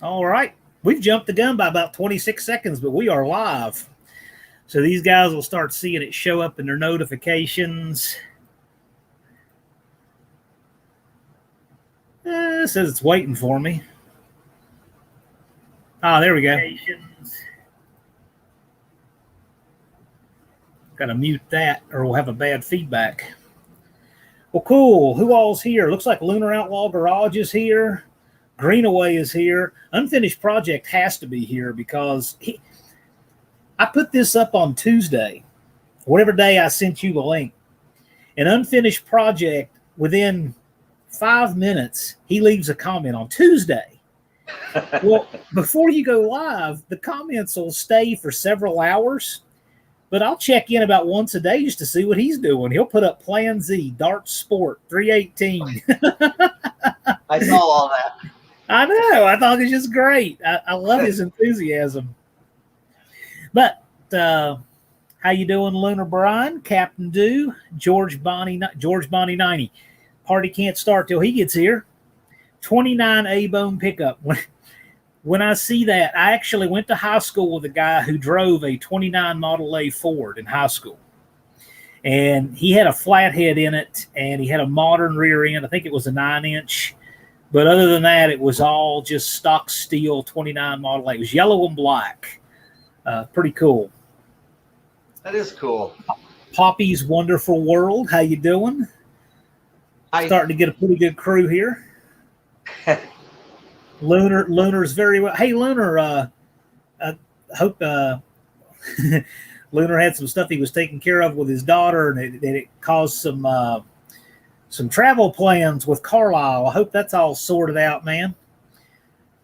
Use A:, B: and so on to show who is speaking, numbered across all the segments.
A: All right. We've jumped the gun by about 26 seconds, but we are live. So these guys will start seeing it show up in their notifications. It says it's waiting for me. Ah, there we go. Got to mute that or we'll have a bad feedback. Well, cool. Who all's here? Looks like Lunar Outlaw Garage is here. Greenaway is here. Unfinished Project has to be here because I put this up on Tuesday, whatever day I sent you the link. An Unfinished Project, within 5 minutes, he leaves a comment on Tuesday. Well, before you go live, the comments will stay for several hours, but I'll check in about once a day just to see what he's doing. He'll put up Plan Z, Dart Sport, 318.
B: I saw all that.
A: I know. I thought it was just great. I love his enthusiasm. But how you doing, Lunar Brian, Captain Do, George Bonnie 90. Party can't start till he gets here. 29 A-bone pickup. When I see that, I actually went to high school with a guy who drove a 29 Model A Ford in high school. And he had a flathead in it, and he had a modern rear end. I think it was a 9-inch. But other than that, it was all just stock steel 29 Model A. It was yellow and black. Pretty cool.
B: That is cool.
A: Poppy's Wonderful World. How you doing? Starting to get a pretty good crew here. Lunar's very well. Hey, Lunar, I hope Lunar had some stuff he was taking care of with his daughter, and it caused some travel plans with Carlisle. I hope that's all sorted out, man.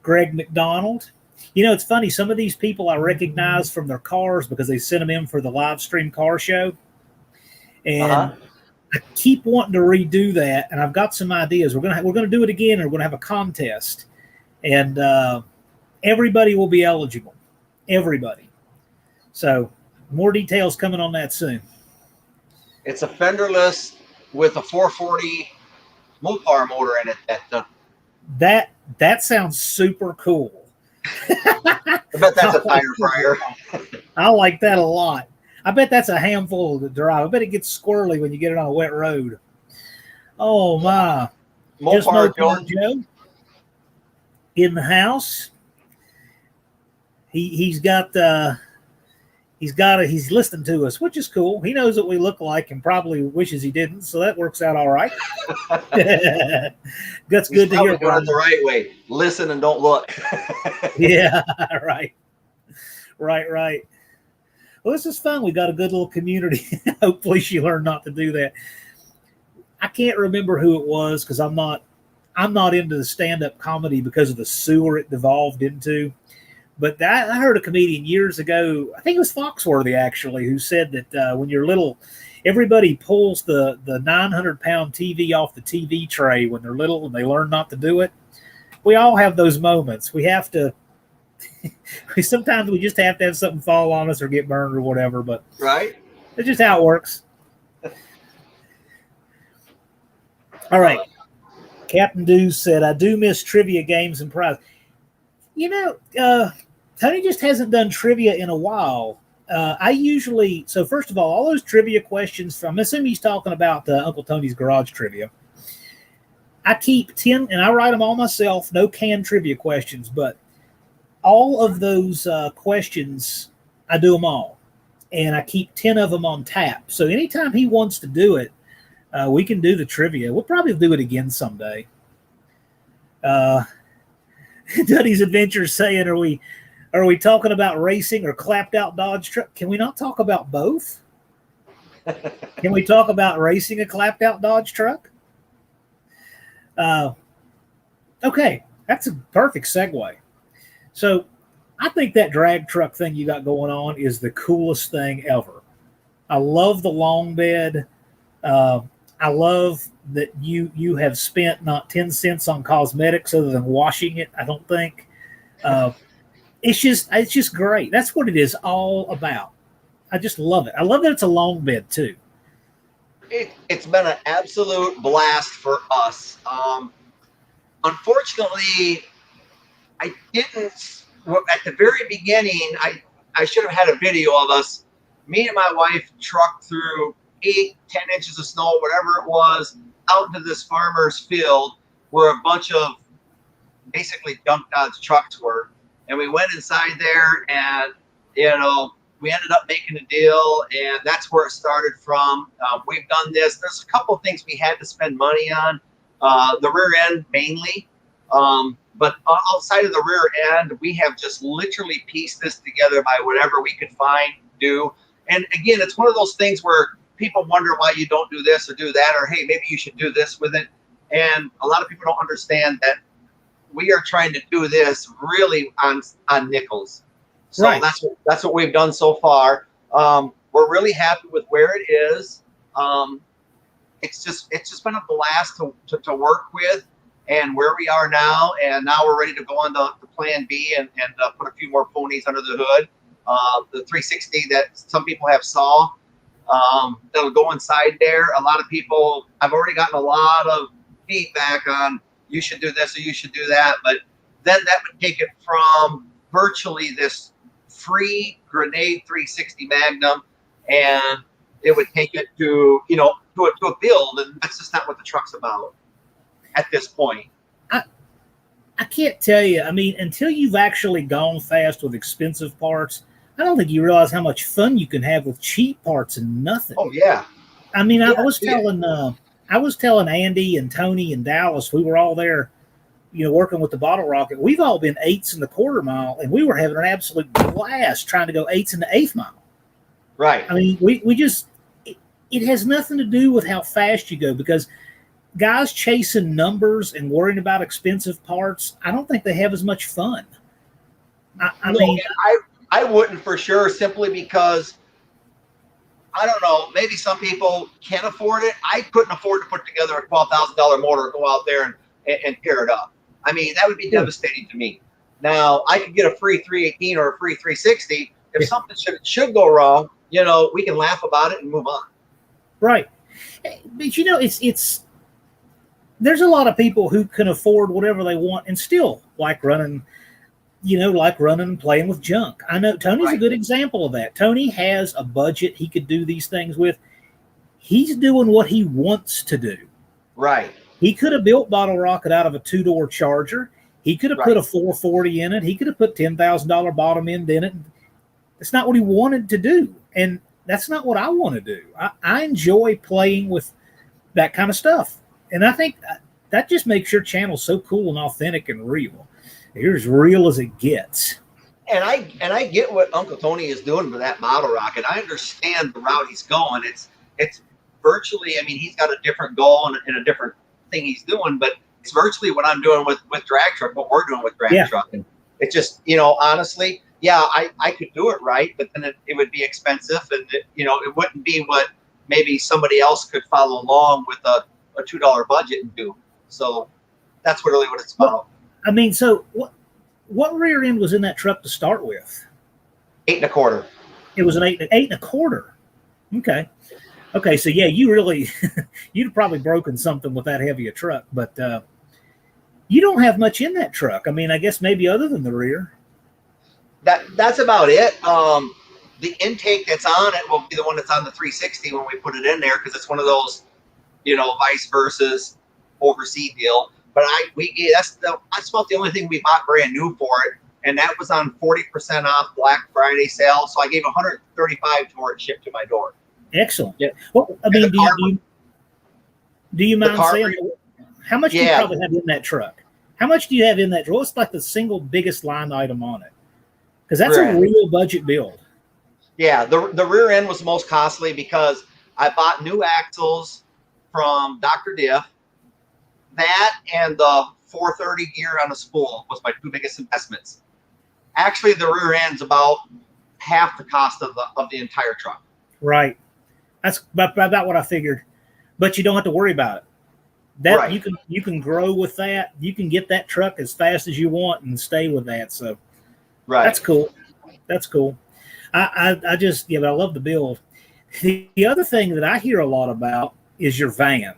A: Greg McDonald. You know, it's funny. Some of these people I recognize from their cars because they sent them in for the live stream car show. And I keep wanting to redo that, and I've got some ideas. We're gonna do it again, and we're gonna have a contest, and everybody will be eligible. Everybody. So more details coming on that soon.
B: It's a fenderless with a 440 Mopar motor in it.
A: That sounds super cool.
B: I bet that's a tire fryer.
A: I like that a lot. I bet that's a handful to drive. I bet it gets squirrely when you get it on a wet road. Oh my!
B: Mopar
A: Joe in the house. He's listening to us, which is cool. He knows what we look like and probably wishes he didn't, so that works out all right. That's good to hear.
B: Doing it the right way. Listen and don't look.
A: Yeah, right. Well, this is fun. We got a good little community. Hopefully she learned not to do that. I can't remember who it was because I'm not into the stand-up comedy because of the sewer it devolved into. But I heard a comedian years ago, I think it was Foxworthy actually, who said that when you're little, everybody pulls the 900-pound TV off the TV tray when they're little and they learn not to do it. We all have those moments. We have to sometimes we just have to have something fall on us or get burned or whatever, but
B: right.
A: That's just how it works. All right. Captain Dews said, I do miss trivia games and prizes. You know, Tony just hasn't done trivia in a while. So first of all those trivia questions, I'm assuming he's talking about Uncle Tony's Garage trivia. I keep 10, and I write them all myself, no canned trivia questions, but all of those questions, I do them all. And I keep 10 of them on tap. So anytime he wants to do it, we can do the trivia. We'll probably do it again someday. Duddy's Adventures saying, are we talking about racing or clapped out Dodge truck? Can we not talk about both? Can we talk about racing a clapped out Dodge truck? Okay, that's a perfect segue. So I think that drag truck thing you got going on is the coolest thing ever. I love the long bed. I love that you have spent not 10 cents on cosmetics other than washing it, I don't think. It's just great. That's what it is all about. I just love it. I love that it's a long bed too.
B: It's been an absolute blast for us. Unfortunately, I didn't. Well, at the very beginning, I should have had a video of us. Me and my wife trucked through 8-10 inches of snow, whatever it was, out into this farmer's field where a bunch of basically junk Dodge trucks were. And we went inside there, and we ended up making a deal, and that's where it started from. We've done this. There's a couple of things we had to spend money on, the rear end mainly. But outside of the rear end, we have just literally pieced this together by whatever we could find, do. And again, it's one of those things where people wonder why you don't do this or do that, or hey, maybe you should do this with it. And a lot of people don't understand that we are trying to do this really on nickels. So
A: right.
B: that's what we've done so far. We're really happy with where it is. It's just been a blast to work with, and where we are now. And now we're ready to go on to Plan B and put a few more ponies under the hood. The 360 that some people have saw, that'll go inside there. A lot of people, I've already gotten a lot of feedback on you should do this or you should do that, but then that would take it from virtually this free grenade 360 Magnum, and it would take it to a build, and that's just not what the truck's about at this point.
A: I can't tell you. I mean, until you've actually gone fast with expensive parts, I don't think you realize how much fun you can have with cheap parts and nothing.
B: Oh yeah.
A: I mean, I was telling Andy and Tony and Dallas, we were all there, working with the bottle rocket. We've all been 8s in the quarter mile, and we were having an absolute blast trying to go 8s in the 8th mile.
B: Right.
A: I mean, we just, it has nothing to do with how fast you go, because guys chasing numbers and worrying about expensive parts, I don't think they have as much fun.
B: I wouldn't for sure, simply because I don't know, maybe some people can afford it. I couldn't afford to put together a $12,000 motor and go out there and tear it up. I mean, that would be devastating to me. Now, I could get a free 318 or a free 360. If something should go wrong, we can laugh about it and move on.
A: Right. But it's there's a lot of people who can afford whatever they want and still like running and playing with junk. I know Tony's a good example of that. Tony has a budget he could do these things with. He's doing what he wants to do.
B: Right.
A: He could have built Bottle Rocket out of a 2-door Charger. He could have put a 440 in it. He could have put $10,000 bottom end in it. That's not what he wanted to do. And that's not what I want to do. I enjoy playing with that kind of stuff. And I think that just makes your channel so cool and authentic and real. You're as real as it gets.
B: And I get what Uncle Tony is doing with that bottle rocket. I understand the route he's going. It's virtually, I mean, he's got a different goal and a different thing he's doing, but it's virtually what I'm doing with drag truck, what we're doing with drag truck. And it's just, honestly, I could do it right, but then it would be expensive, and it wouldn't be what maybe somebody else could follow along with a $2 budget and do. So that's really what it's about.
A: I mean, so what rear end was in that truck to start with?
B: 8 1/4.
A: It was an 8 1/4. Okay. So you really, you'd probably broken something with that heavy a truck, but you don't have much in that truck. I mean, I guess maybe other than the rear.
B: That's about it. The intake that's on it will be the one that's on the 360 when we put it in there, because it's one of those, vice versa overseas deal. But that's about the only thing we bought brand new for it, and that was on 40% off Black Friday sale. So I gave $135 toward it shipped to my door.
A: Excellent.
B: Yeah.
A: Well, I mean, do you mind saying how much do you probably have in that truck? How much do you have in that truck? What's like the single biggest line item on it? Because that's a real budget build.
B: Yeah, the rear end was the most costly because I bought new axles from Dr. Diff. That and the 430 gear on a spool was my 2 biggest investments. Actually, the rear end's about half the cost of the entire truck.
A: Right. That's about what I figured. But you don't have to worry about it. You can grow with that. You can get that truck as fast as you want and stay with that. So that's cool. That's cool. I love the build. The other thing that I hear a lot about is your van.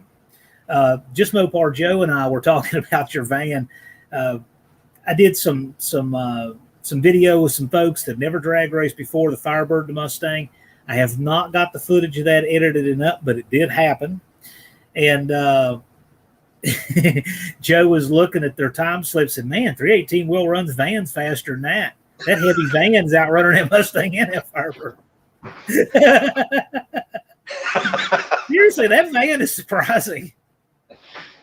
A: Just Mopar Joe and I were talking about your van. I did some video with some folks that never drag raced before, the Firebird, the Mustang. I have not got the footage of that edited and up, but it did happen. And Joe was looking at their time slips and, man, 318 will runs vans faster than that. That heavy van's outrunning that Mustang and that Firebird. Seriously, that van is surprising.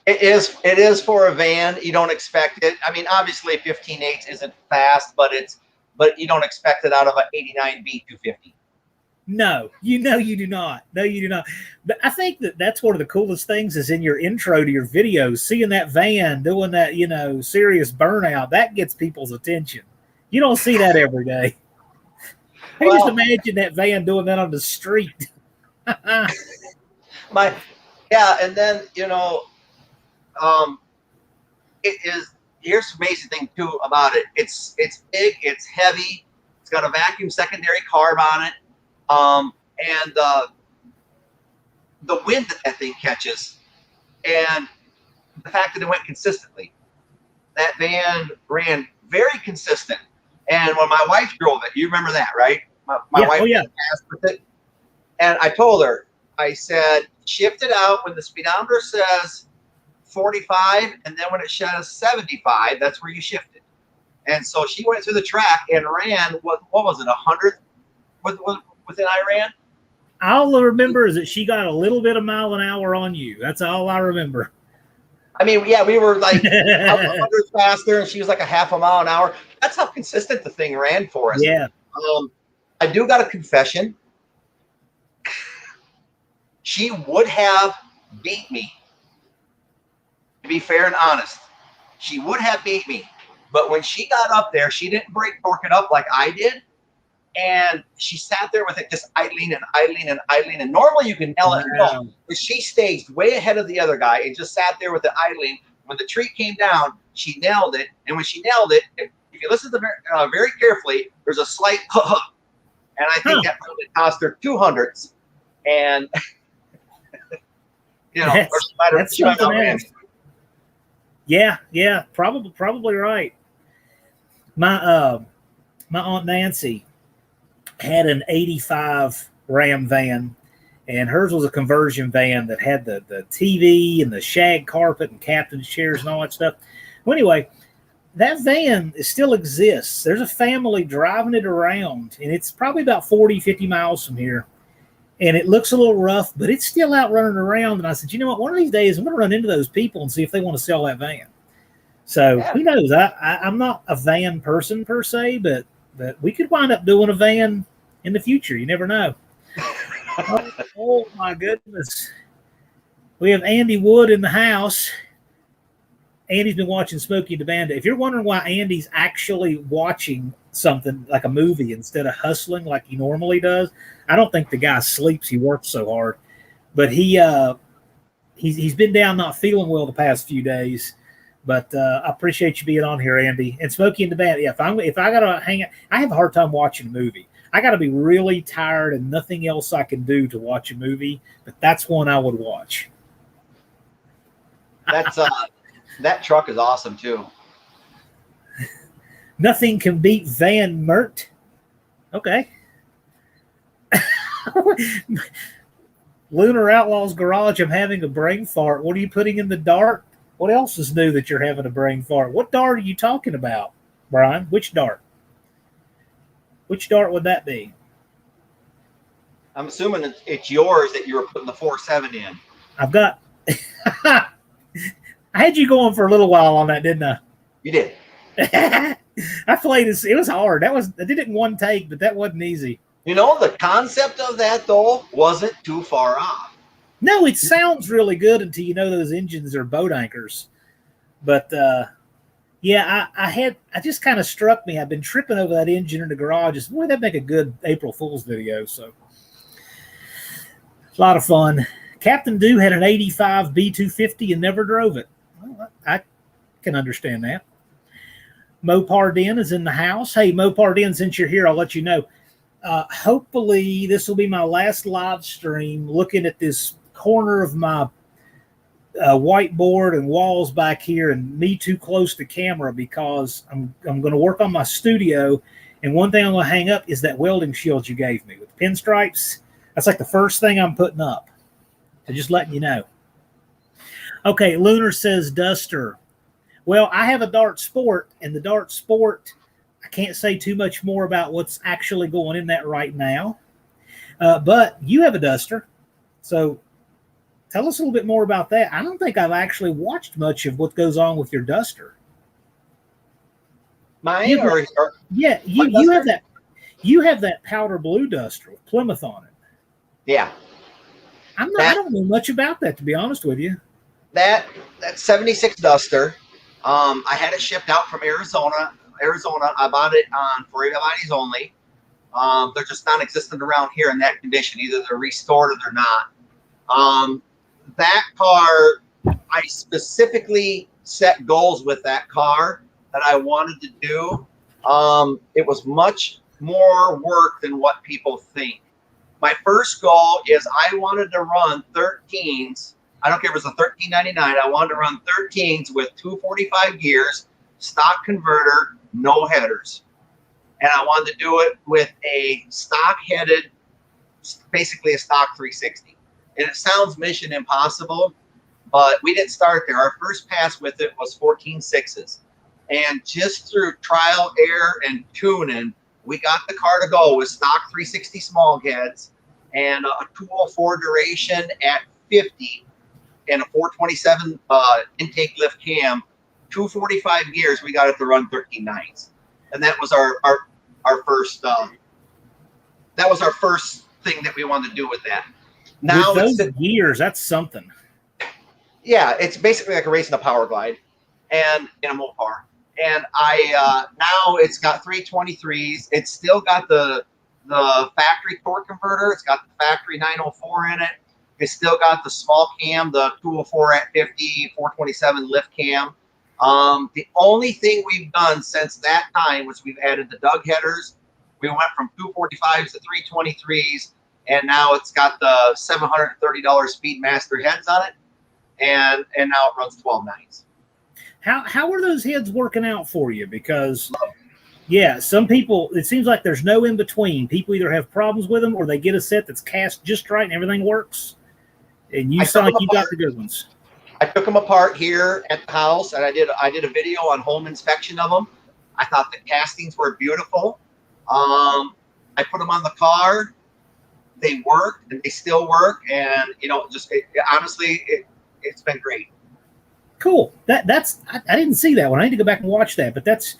B: It is for a van. You don't expect it. I mean, obviously 15.8 isn't fast, but you don't expect it out of an 89 B250.
A: No, you do not. No, you do not. But I think that's one of the coolest things is in your intro to your videos, seeing that van doing that, serious burnout, that gets people's attention. You don't see that every day. I just imagine that van doing that on the street.
B: And then, here's the amazing thing too about it. It's big, it's heavy, it's got a vacuum secondary carb on it. And the wind that thing catches, and the fact that it went consistently. That van ran very consistent. And when my wife drove it, you remember that, right? My wife asked with it. And I told her, I said, shift it out when the speedometer says 45, and then when it says 75, that's where you shift it. And so she went through the track and ran, what was it, 100 within I ran?
A: All I remember is that she got a little bit of mile an hour on you. That's all I remember.
B: I mean, yeah, we were like 100 faster, and she was like a half a mile an hour. That's how consistent the thing ran for us.
A: Yeah.
B: I do got a confession. She would have beat me. To be fair and honest, she would have beat me. But when she got up there, she didn't brake torque it up like I did. And she sat there with it just idling and idling and idling. And normally you can nail it.
A: Wow.
B: No, but she staged way ahead of the other guy and just sat there with it idling. When the tree came down, she nailed it. And when she nailed it, if you listen to very carefully, there's a slight and I think that probably cost her 200s. And
A: that's something else. Yeah, probably right. My Aunt Nancy had an 85 Ram van, and hers was a conversion van that had the TV and the shag carpet and captain's chairs and all that stuff. Well, anyway, that van still exists. There's a family driving it around, and it's probably about 40, 50 miles from here. And it looks a little rough, but it's still out running around. And I said, you know what? One of these days, I'm going to run into those people and see if they want to sell that van. So who knows? I'm not a van person per se, but we could wind up doing a van in the future. You never know. oh, my goodness. We have Andy Wood in the house. Andy's been watching Smokey and the Bandit. If you're wondering why Andy's actually watching something like a movie instead of hustling like he normally does, I don't think the guy sleeps. He works so hard. But he's been down not feeling well the past few days. But I appreciate you being on here, Andy. And Smokey and the Bandit. Yeah, if I gotta hang out, I have a hard time watching a movie. I gotta be really tired and nothing else I can do to watch a movie. But that's one I would watch.
B: That's that truck is awesome too.
A: Nothing can beat Van Mert. Okay. Lunar Outlaws Garage, I'm having a brain fart. What are you putting in the dart? What else is new that you're having a brain fart? What dart are you talking about, Brian? Which dart? Which dart would that be?
B: I'm assuming it's yours that you were putting the 4.7 in.
A: I've got... I had you going for a little while on that, didn't I?
B: You did.
A: I played this. It was hard. I did it in one take, but that wasn't easy.
B: The concept of that, though, wasn't too far off.
A: No, it sounds really good until you know those engines are boat anchors. But, I just kind of struck me. I've been tripping over that engine in the garage. Boy, that'd make a good April Fool's video. So, a lot of fun. Captain Dew had an 85 B250 and never drove it. Well, I can understand that. Mopar Den is in the house. Hey, Mopar Den, since you're here, I'll let you know. Hopefully, this will be my last live stream looking at this corner of my whiteboard and walls back here and me too close to camera because I'm going to work on my studio. And one thing I'm going to hang up is that welding shield you gave me with pinstripes. That's like the first thing I'm putting up. So just letting you know. Okay, Lunar says Duster. Well, I have a Dart Sport, and the Dart Sport, I can't say too much more about what's actually going in that right now. But you have a Duster. So tell us a little bit more about that. I don't think I've actually watched much of what goes on with your Duster.
B: Mine
A: you have that. You have that powder blue Duster with Plymouth on it.
B: Yeah,
A: I don't know much about that, to be honest with you.
B: That 76 Duster. I had it shipped out from Arizona. I bought it on For Everybody's Only. They're just non-existent around here in that condition. Either they're restored or they're not. That car, I specifically set goals with that car that I wanted to do. It was much more work than what people think. My first goal is I wanted to run 13s. I don't care if it was a 1399. I wanted to run 13s with 245 gears, stock converter, no headers. And I wanted to do it with a stock headed, basically a stock 360. And it sounds mission impossible, but we didn't start there. Our first pass with it was 14.6s. And just through trial, error, and tuning, we got the car to go with stock 360 small heads and a 204 duration at 50 and a 427 intake lift cam, 245 gears. We got it to run 13.9s, and that was our first. That was our first thing that we wanted to do with that. Now
A: with those gears, that's something.
B: Yeah, it's basically like a race in a power glide, and in a Mopar. And now it's got 323s. It's still got the factory torque converter. It's got the factory 904 in it. It's still got the small cam, the 204 at 50, 427 lift cam. The only thing we've done since that time was we've added the Doug headers. We went from 245s to 323s, and now it's got the $730 Speedmaster heads on it, and now it runs 12.9s.
A: How are those heads working out for you? Because, yeah, some people, it seems like there's no in between. People either have problems with them or they get a set that's cast just right and everything works. And you sound like you got the good ones.
B: I took them apart here at the house, and I did a video on home inspection of them. I thought the castings were beautiful. I put them on the car. They worked, and they still work. And honestly, it's been great.
A: Cool. That's I didn't see that one. I need to go back and watch that. But that's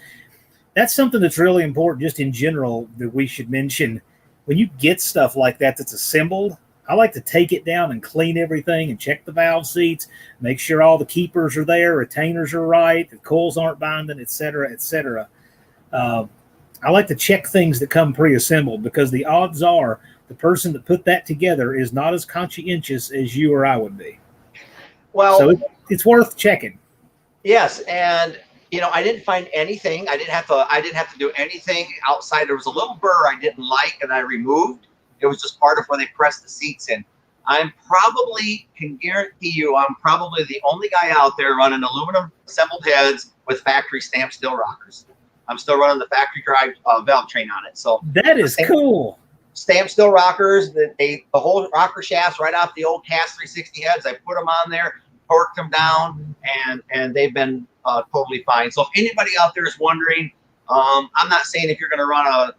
A: something that's really important, just in general, that we should mention. When you get stuff like that that's assembled, I like to take it down and clean everything and check the valve seats, make sure all the keepers are there, retainers are right, the coils aren't binding, et cetera, et cetera. I like to check things that come pre-assembled because the odds are the person that put that together is not as conscientious as you or I would be.
B: Well,
A: so it's worth checking.
B: Yes, and I didn't find anything. I didn't have to do anything outside. There was a little burr I didn't like, and I removed. It was just part of where they pressed the seats in. Can guarantee you, I'm probably the only guy out there running aluminum assembled heads with factory stamped steel rockers. I'm still running the factory drive valve train on it. So
A: that is cool.
B: Stamped steel rockers. The whole rocker shafts right off the old cast 360 heads. I put them on there, torqued them down, and they've been totally fine. So if anybody out there is wondering, I'm not saying if you're going to run a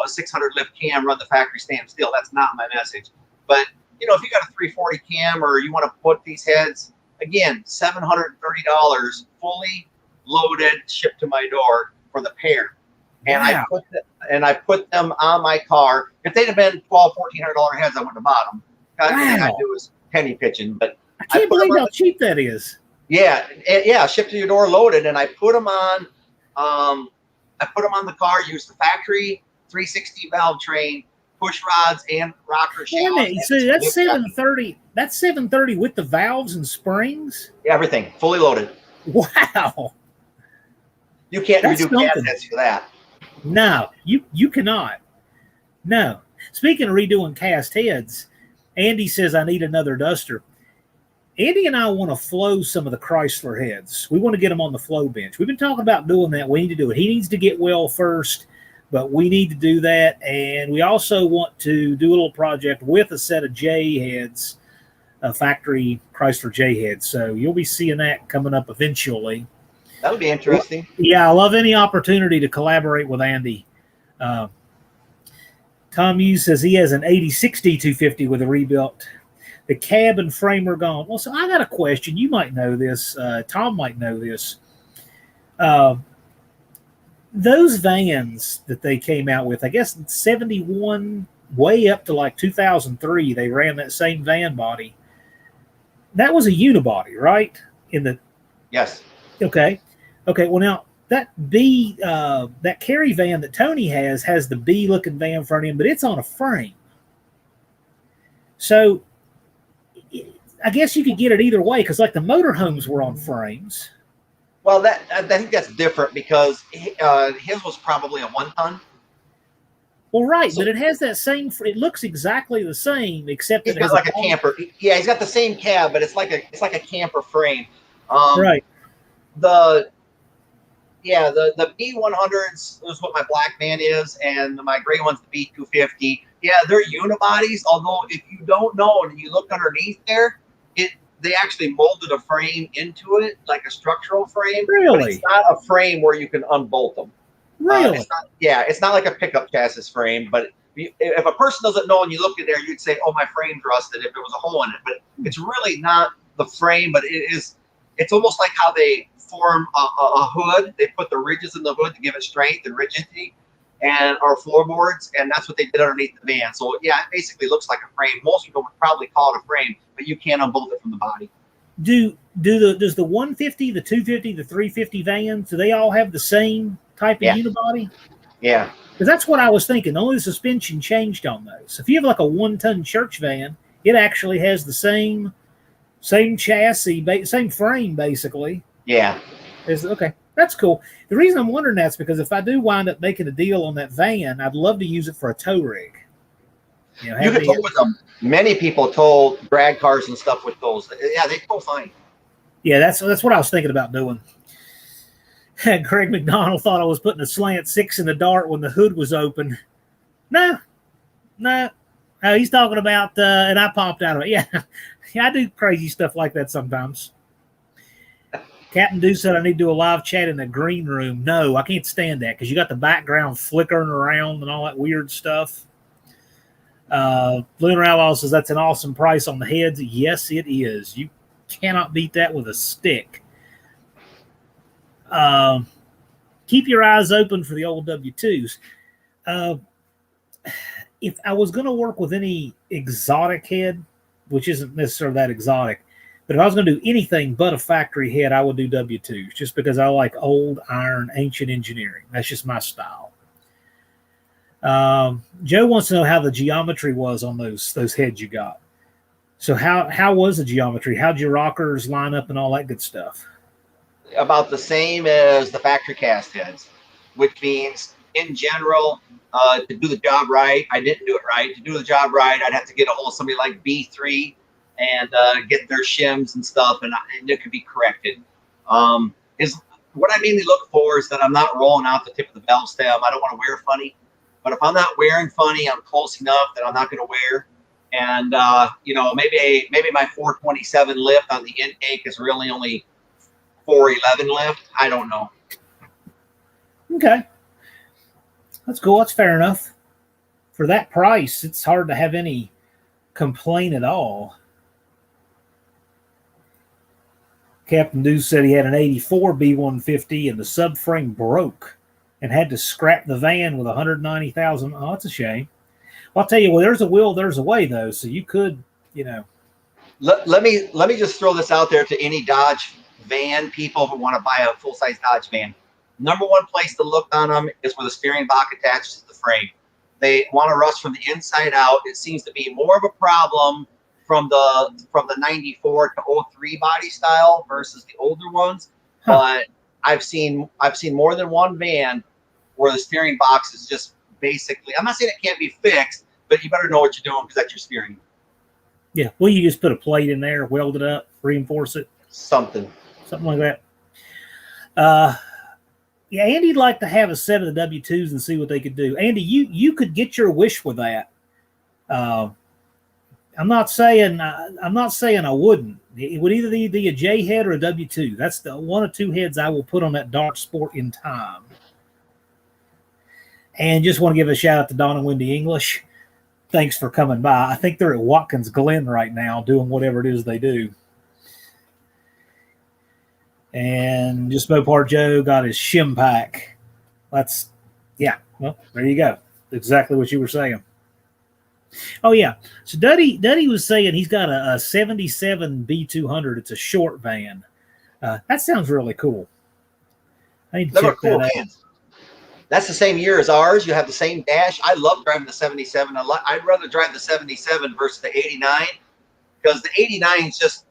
B: 600 lift cam, run the factory stamped steel. That's not my message. But if you got a 340 cam or you want to put these heads, again, $730 fully loaded, shipped to my door for the pair. And wow. I put them on my car. If they'd have been $1,200-$1,400 heads, I wouldn't have bought them. Everything I do was penny pitching. But
A: I can't believe how cheap that is.
B: Yeah, shipped to your door loaded, and I put them on. I put them on the car. Used the factory 360 valve train, push rods, and rocker shafts.
A: So that's $730. That's $730 with the valves and springs.
B: Yeah, everything fully loaded.
A: Wow.
B: You can't redo cast heads for that.
A: No, you cannot. No. Speaking of redoing cast heads, Andy says I need another Duster. Andy and I want to flow some of the Chrysler heads. We want to get them on the flow bench. We've been talking about doing that. We need to do it. He needs to get well first, but we need to do that. And we also want to do a little project with a set of J heads, factory Chrysler J heads. So you'll be seeing that coming up eventually.
B: That'll be interesting.
A: Yeah, I love any opportunity to collaborate with Andy. Tom Hughes says he has an 86 D250 with a rebuilt. The cab and frame are gone. Well, so I got a question. You might know this. Tom might know this. Those vans that they came out with, I guess 71 way up to like 2003, they ran that same van body. That was a unibody, right?
B: Yes.
A: Okay. Well, now that that carry van that Tony has the B looking van front end, but it's on a frame. So I guess you could get it either way, because like the motorhomes were on frames.
B: Well, I think that's different because his was probably a 1-ton.
A: Well, right, but it has that same. It looks exactly the same, except
B: it's got like a camper. Yeah, he's got the same cab, but it's like a camper frame.
A: Right.
B: The B100s is what my black van is, and my gray one's the B250. Yeah, they're unibodies. Although if you don't know and you look underneath there, they actually molded a frame into it, like a structural frame.
A: Really?
B: But it's not a frame where you can unbolt them.
A: Really?
B: It's not like a pickup chassis frame. But if a person doesn't know and you look in there, you'd say, "Oh, my frame's rusted," if there was a hole in it. But it's really not the frame, but it's almost like how they form a hood. They put the ridges in the hood to give it strength and rigidity, and our floorboards, and that's what they did underneath the van. So yeah, it basically looks like a frame. Most people would probably call it a frame, but you can't unbolt it from the body.
A: Does the 150, the 250, the 350 vans, do they all have the same type of unibody?
B: Yeah.
A: Because that's what I was thinking. Only the suspension changed on those. If you have like a 1-ton church van, it actually has the same chassis, same frame, basically.
B: Yeah.
A: Okay, that's cool. The reason I'm wondering that's because if I do wind up making a deal on that van, I'd love to use it for a tow rig.
B: You can tow with them. Many people tow drag cars and stuff with those. Yeah, they tow fine.
A: Yeah, that's what I was thinking about doing. Craig McDonald thought I was putting a slant 6 in the dart when the hood was open. No. He's talking about, and I popped out of it. Yeah, I do crazy stuff like that sometimes. Captain Do said I need to do a live chat in the green room. No, I can't stand that because you got the background flickering around and all that weird stuff. Lunar Owl says that's an awesome price on the heads. Yes, it is. You cannot beat that with a stick. Keep your eyes open for the old W2s. If I was going to work with any exotic head, which isn't necessarily that exotic, but if I was going to do anything but a factory head, I would do W2s just because I like old iron, ancient engineering. That's just my style. Joe wants to know how the geometry was on those heads you got. So how was the geometry? How'd your rockers line up and all that good stuff?
B: About the same as the factory cast heads, which means in general, to do the job right, I didn't do it right. To do the job right, I'd have to get a hold of somebody like B3 and get their shims and stuff, and it could be corrected. Is what I mainly look for is that I'm not rolling out the tip of the valve stem. I don't want to wear funny, but if I'm not wearing funny, I'm close enough that I'm not going to wear. And maybe my 427 lift on the intake is really only 411 lift. I don't know.
A: Okay, that's cool. That's fair enough. For that price, it's hard to have any complaint at all. Captain Deuce said he had an 84 B150 and the subframe broke and had to scrap the van with 190,000. Oh, that's a shame. Well, I'll tell you, there's a will, there's a way, though. So you could,
B: Let me just throw this out there to any Dodge van people who want to buy a full-size Dodge van. Number one place to look on them is where the steering box attaches to the frame. They want to rust from the inside out. It seems to be more of a problem from the 94 to 03 body style versus the older ones.
A: Huh.
B: But I've seen more than one van where the steering box is just basically, I'm not saying it can't be fixed, but you better know what you're doing because that's your steering.
A: Yeah. Well, you just put a plate in there, weld it up, reinforce it.
B: Something
A: like that. Yeah, Andy'd like to have a set of the W2s and see what they could do. Andy, you could get your wish with that. I'm not saying I wouldn't. It would either be a J head or a W2. That's the one of two heads I will put on that dark sport in time. And just want to give a shout out to Don and Wendy English. Thanks for coming by. I think they're at Watkins Glen right now doing whatever it is they do. And just Mopar Joe got his shim pack. Yeah. Well, there you go. Exactly what you were saying. Oh yeah. So Duddy was saying he's got a 77 B200. It's a short van. That sounds really cool. I need to check that out. Vans.
B: That's the same year as ours. You have the same dash. I love driving the 77 a lot. I'd rather drive the 77 versus the 89 because the 89 is just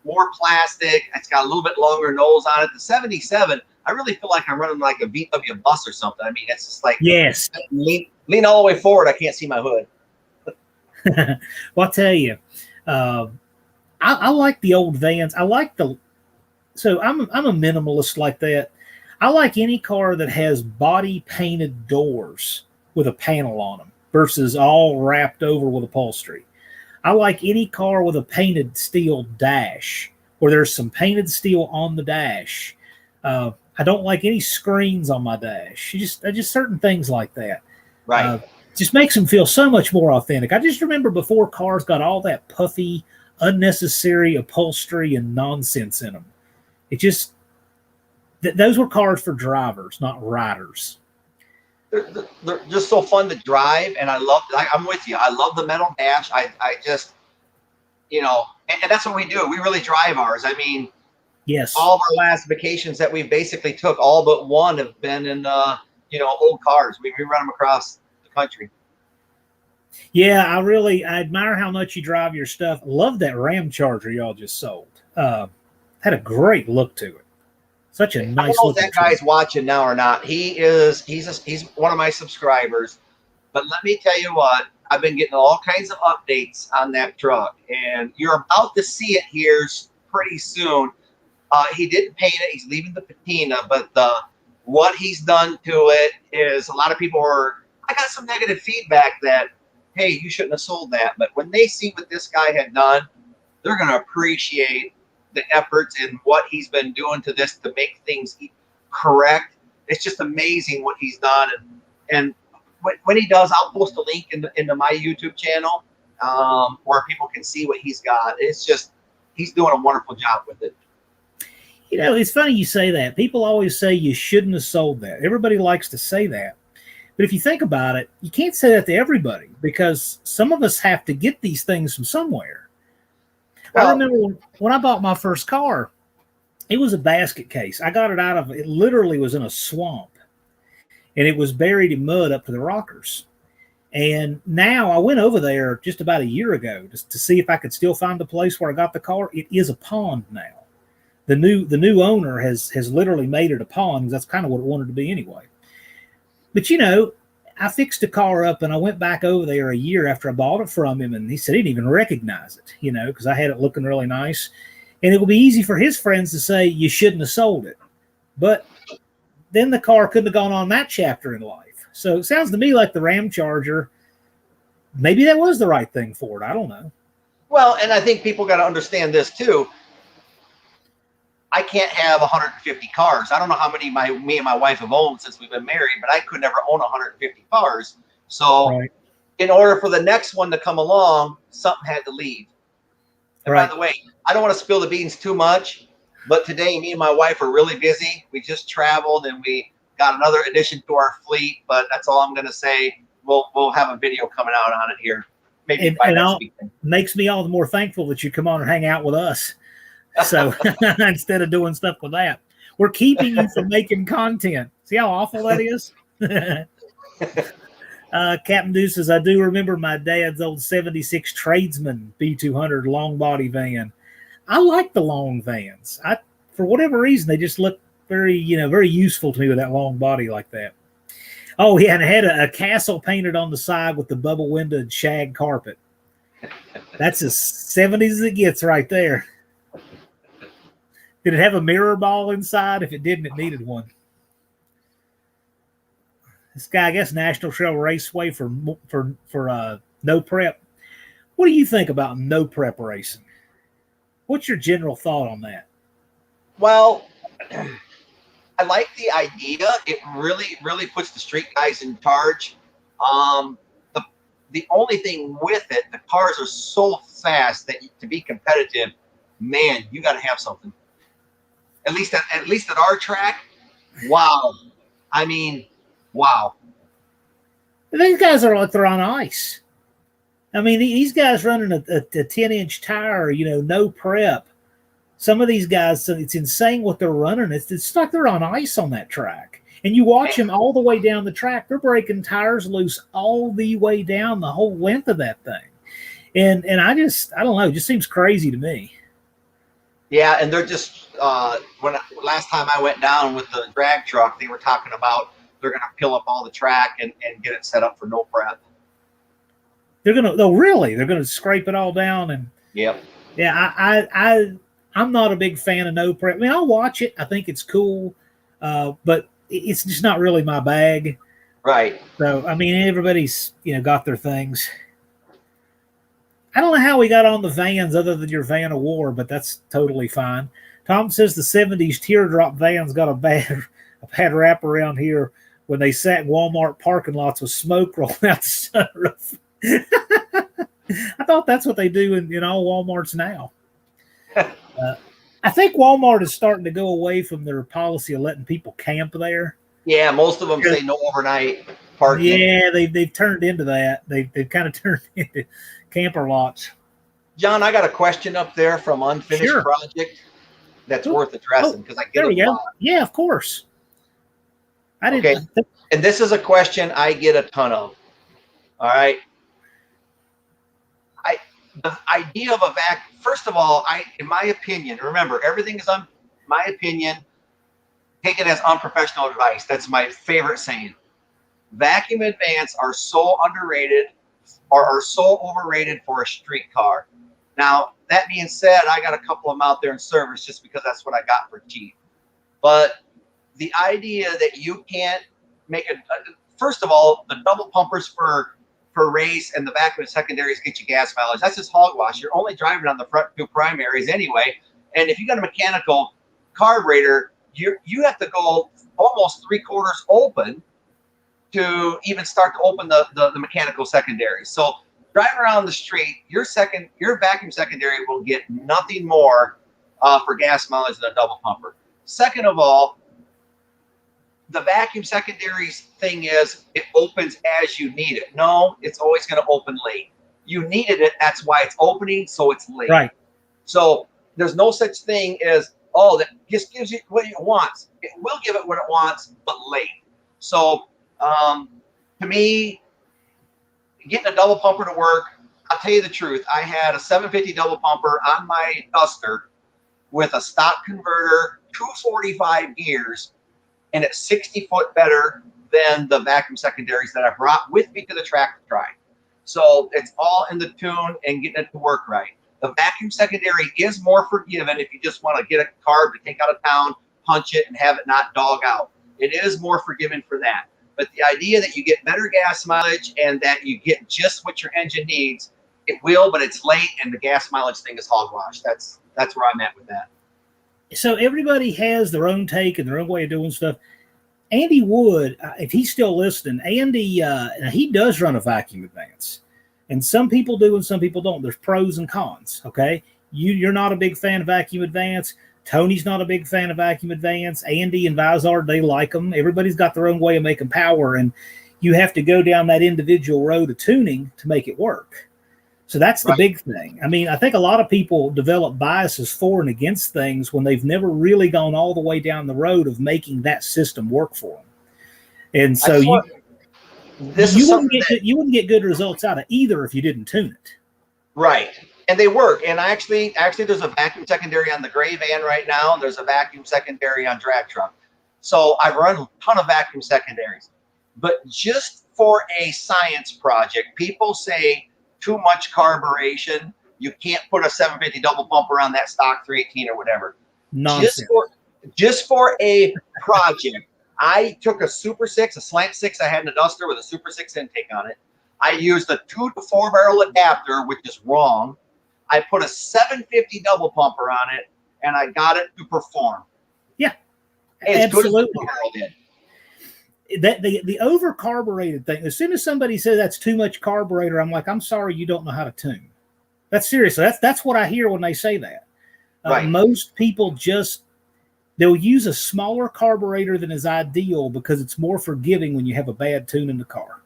B: more plastic. It's got a little bit longer nose on it. The 77, I really feel like I'm running like a VW bus or something. I mean, it's just like
A: yes,
B: lean all the way forward. I can't see my hood.
A: Well, I'll tell you, I like the old vans. I like so I'm a minimalist like that. I like any car that has body painted doors with a panel on them versus all wrapped over with upholstery. I like any car with a painted steel dash where there's some painted steel on the dash. I don't like any screens on my dash. Just certain things like that.
B: Right.
A: Just makes them feel so much more authentic. I just remember before cars got all that puffy, unnecessary upholstery and nonsense in them. It just... those were cars for drivers, not riders.
B: They're just so fun to drive, and I'm with you. I love the metal dash. I just, and that's what we do. We really drive ours. I mean,
A: yes.
B: All of our last vacations that we basically took, all but one, have been in, old cars. We run them across the country.
A: Yeah, I admire how much you drive your stuff. Love that Ram Charger y'all just sold. Had a great look to it. Such a nice.
B: I don't know if that guy's watching now or not. He's one of my subscribers. But let me tell you what, I've been getting all kinds of updates on that truck, and you're about to see it here pretty soon. He didn't paint it; he's leaving the patina. But what he's done to it is a lot of people I got some negative feedback that, hey, you shouldn't have sold that. But when they see what this guy had done, they're going to appreciate the efforts and what he's been doing to this to make things correct. It's just amazing what he's done. And when he does, I'll post a link into my YouTube channel where people can see what he's got. It's just, he's doing a wonderful job with it.
A: It's funny you say that. People always say you shouldn't have sold that. Everybody likes to say that. But if you think about it, you can't say that to everybody because some of us have to get these things from somewhere. Well, I remember when I bought my first car, it was a basket case. I got it literally was in a swamp, and it was buried in mud up to the rockers. And now I went over there just about a year ago just to see if I could still find the place where I got the car. It is a pond now. The new owner has literally made it a pond because that's kind of what it wanted to be anyway. But I fixed the car up and I went back over there a year after I bought it from him, and he said he didn't even recognize it, because I had it looking really nice. And it will be easy for his friends to say you shouldn't have sold it. But then the car couldn't have gone on that chapter in life. So it sounds to me like the Ram Charger, maybe that was the right thing for it. I don't know.
B: Well, and I think people got to understand this too. I can't have 150 cars. I don't know how many me and my wife have owned since we've been married, but I could never own 150 cars. So right. In order for the next one to come along, something had to leave. And right. By the way, I don't want to spill the beans too much, but today me and my wife are really busy. We just traveled and we got another addition to our fleet, but that's all I'm going to say. We'll have a video coming out on it here. Maybe by next weekend.
A: Makes me all the more thankful that you come on and hang out with us. So instead of doing stuff with that, we're keeping you from making content. See how awful that is? Captain Deuce says, I do remember my dad's old 76 Tradesman B200 long body van. I like the long vans. For whatever reason, they just look very, very useful to me with that long body like that. Oh, yeah, and it had a castle painted on the side with the bubble windowed shag carpet. That's as 70s as it gets right there. Did it have a mirror ball inside? If it didn't, it needed one. This guy, I guess, National Trail Raceway for no prep. What do you think about no prep racing? What's your general thought on that?
B: Well, I like the idea. It really puts the street guys in charge. The only thing with it, the cars are so fast that to be competitive, man, you got to have something. At least at our track, wow. I mean, wow.
A: These guys are like they're on ice. I mean, these guys running a 10-inch tire, no prep. Some of these guys, it's insane what they're running. It's like they're on ice on that track. And you watch them all the way down the track. They're breaking tires loose all the way down the whole length of that thing. And I don't know, it just seems crazy to me.
B: Yeah, and they're just last time I went down with the drag truck, they were talking about they're going to fill up all the track and get it set up for no prep.
A: They're going to scrape it all down. And
B: yep.
A: Yeah, I'm not a big fan of no prep. I mean, I'll watch it. I think it's cool, but it's just not really my bag.
B: Right.
A: So, I mean, everybody's, got their things. I don't know how we got on the vans other than your van of war, but that's totally fine. Tom says the 70s teardrop vans got a bad rap around here when they sat in Walmart parking lots with smoke rolling out the sunroof. I thought that's what they do in all Walmarts now. I think Walmart is starting to go away from their policy of letting people camp there.
B: Yeah, most of them say no overnight parking.
A: Yeah, they've turned into that. They've kind of turned into camper lots.
B: John, I got a question up there from Unfinished Project that's worth addressing because I get it a lot.
A: Yeah, of course.
B: Okay, and this is a question I get a ton of. All right. The idea of a vac. First of all, in my opinion, remember everything is my opinion. Take it as unprofessional advice. That's my favorite saying. Vacuum advance are so underrated or are so overrated for a street car. Now, that being said, I got a couple of them out there in service just because that's what I got for cheap. But the idea that you can't make first of all, the double pumpers for race and the vacuum secondaries get you gas mileage. That's just hogwash. You're only driving on the front two primaries anyway. And if you got a mechanical carburetor, you have to go almost 3/4 open to even start to open the mechanical secondary. So driving around the street, your vacuum secondary will get nothing more for gas mileage than a double pumper. Second of all, the vacuum secondaries thing is it opens as you need it. No, it's always going to open late. You needed it. That's why it's opening. So it's late.
A: Right.
B: So there's no such thing as, that just gives you what it wants. It will give it what it wants, but late. So to me, getting a double pumper to work, I'll tell you the truth. I had a 750 double pumper on my Duster with a stock converter, 245 gears, and it's 60 foot better than the vacuum secondaries that I brought with me to the track to try. So it's all in the tune and getting it to work right. The vacuum secondary is more forgiving if you just want to get a carb to take out of town, punch it, and have it not dog out. It is more forgiving for that. But the idea that you get better gas mileage and that you get just what your engine needs, it will, but it's late, and the gas mileage thing is hogwash. That's where I'm at with that.
A: So everybody has their own take and their own way of doing stuff. Andy Wood, if he's still listening, Andy, he does run a vacuum advance. And some people do and some people don't. There's pros and cons, okay? You're not a big fan of vacuum advance. Tony's not a big fan of vacuum advance. Andy and Vizard, they like them. Everybody's got their own way of making power, and you have to go down that individual road of tuning to make it work. So that's the big thing. I mean, I think a lot of people develop biases for and against things when they've never really gone all the way down the road of making that system work for them. And so you wouldn't get good results out of either if you didn't tune it.
B: Right. And they work. And actually there's a vacuum secondary on the gray van right now, and there's a vacuum secondary on drag truck. So I've run a ton of vacuum secondaries. But just for a science project, people say too much carburation. You can't put a 750 double pumper on that stock 318 or whatever.
A: Nonsense.
B: Just for a project, I took a Super 6, a Slant 6 I had in a Duster with a Super 6 intake on it. I used a 2 to 4 barrel adapter, which is wrong. I put a 750 double pumper on it, and I got it to perform.
A: Yeah,
B: as
A: absolutely.
B: Good as the barrel did.
A: That the over carbureted thing. As soon as somebody says that's too much carburetor, I'm like, I'm sorry, you don't know how to tune. That's seriously. That's what I hear when they say that.
B: Right.
A: Most people they'll use a smaller carburetor than is ideal because it's more forgiving when you have a bad tune in the car.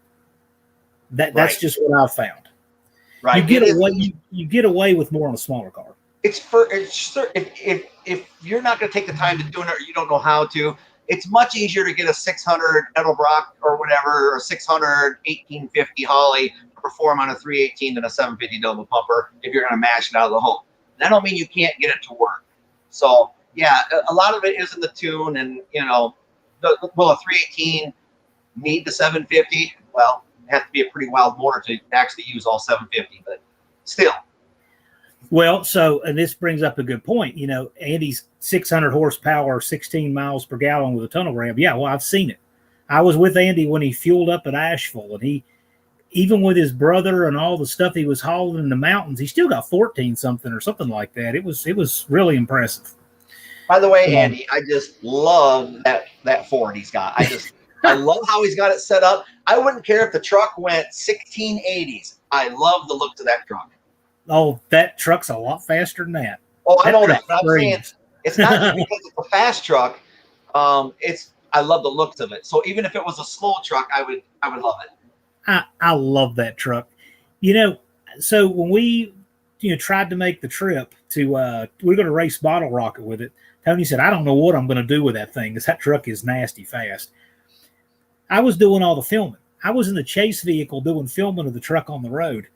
A: That's just what I've found.
B: Right.
A: You get away with more on a smaller car.
B: If you're not going to take the time to tune it or you don't know how to, it's much easier to get a 600 Edelbrock or whatever, or a 600 1850 Holly to perform on a 318 than a 750 double pumper if you're going to mash it out of the hole. That don't mean you can't get it to work. So yeah, a lot of it is in the tune, and will a 318 need the 750? Well, it has to be a pretty wild motor to actually use all 750, but still.
A: Well, and this brings up a good point. Andy's 600 horsepower, 16 miles per gallon with a tunnel ram. Yeah, well, I've seen it. I was with Andy when he fueled up at Asheville, and he, even with his brother and all the stuff he was hauling in the mountains, he still got 14 something or something like that. It was really impressive.
B: By the way, Andy, I just love that Ford he's got. I love how he's got it set up. I wouldn't care if the truck went 1680s. I love the looks of that truck.
A: Oh, that truck's a lot faster than that.
B: Oh, I know that. But I'm saying it's not just because it's a fast truck. I love the looks of it. So even if it was a slow truck, I would love it.
A: I love that truck. So when we tried to make the trip to we're going to race Bottle Rocket with it, Tony said, I don't know what I'm going to do with that thing because that truck is nasty fast. I was doing all the filming. I was in the chase vehicle doing filming of the truck on the road.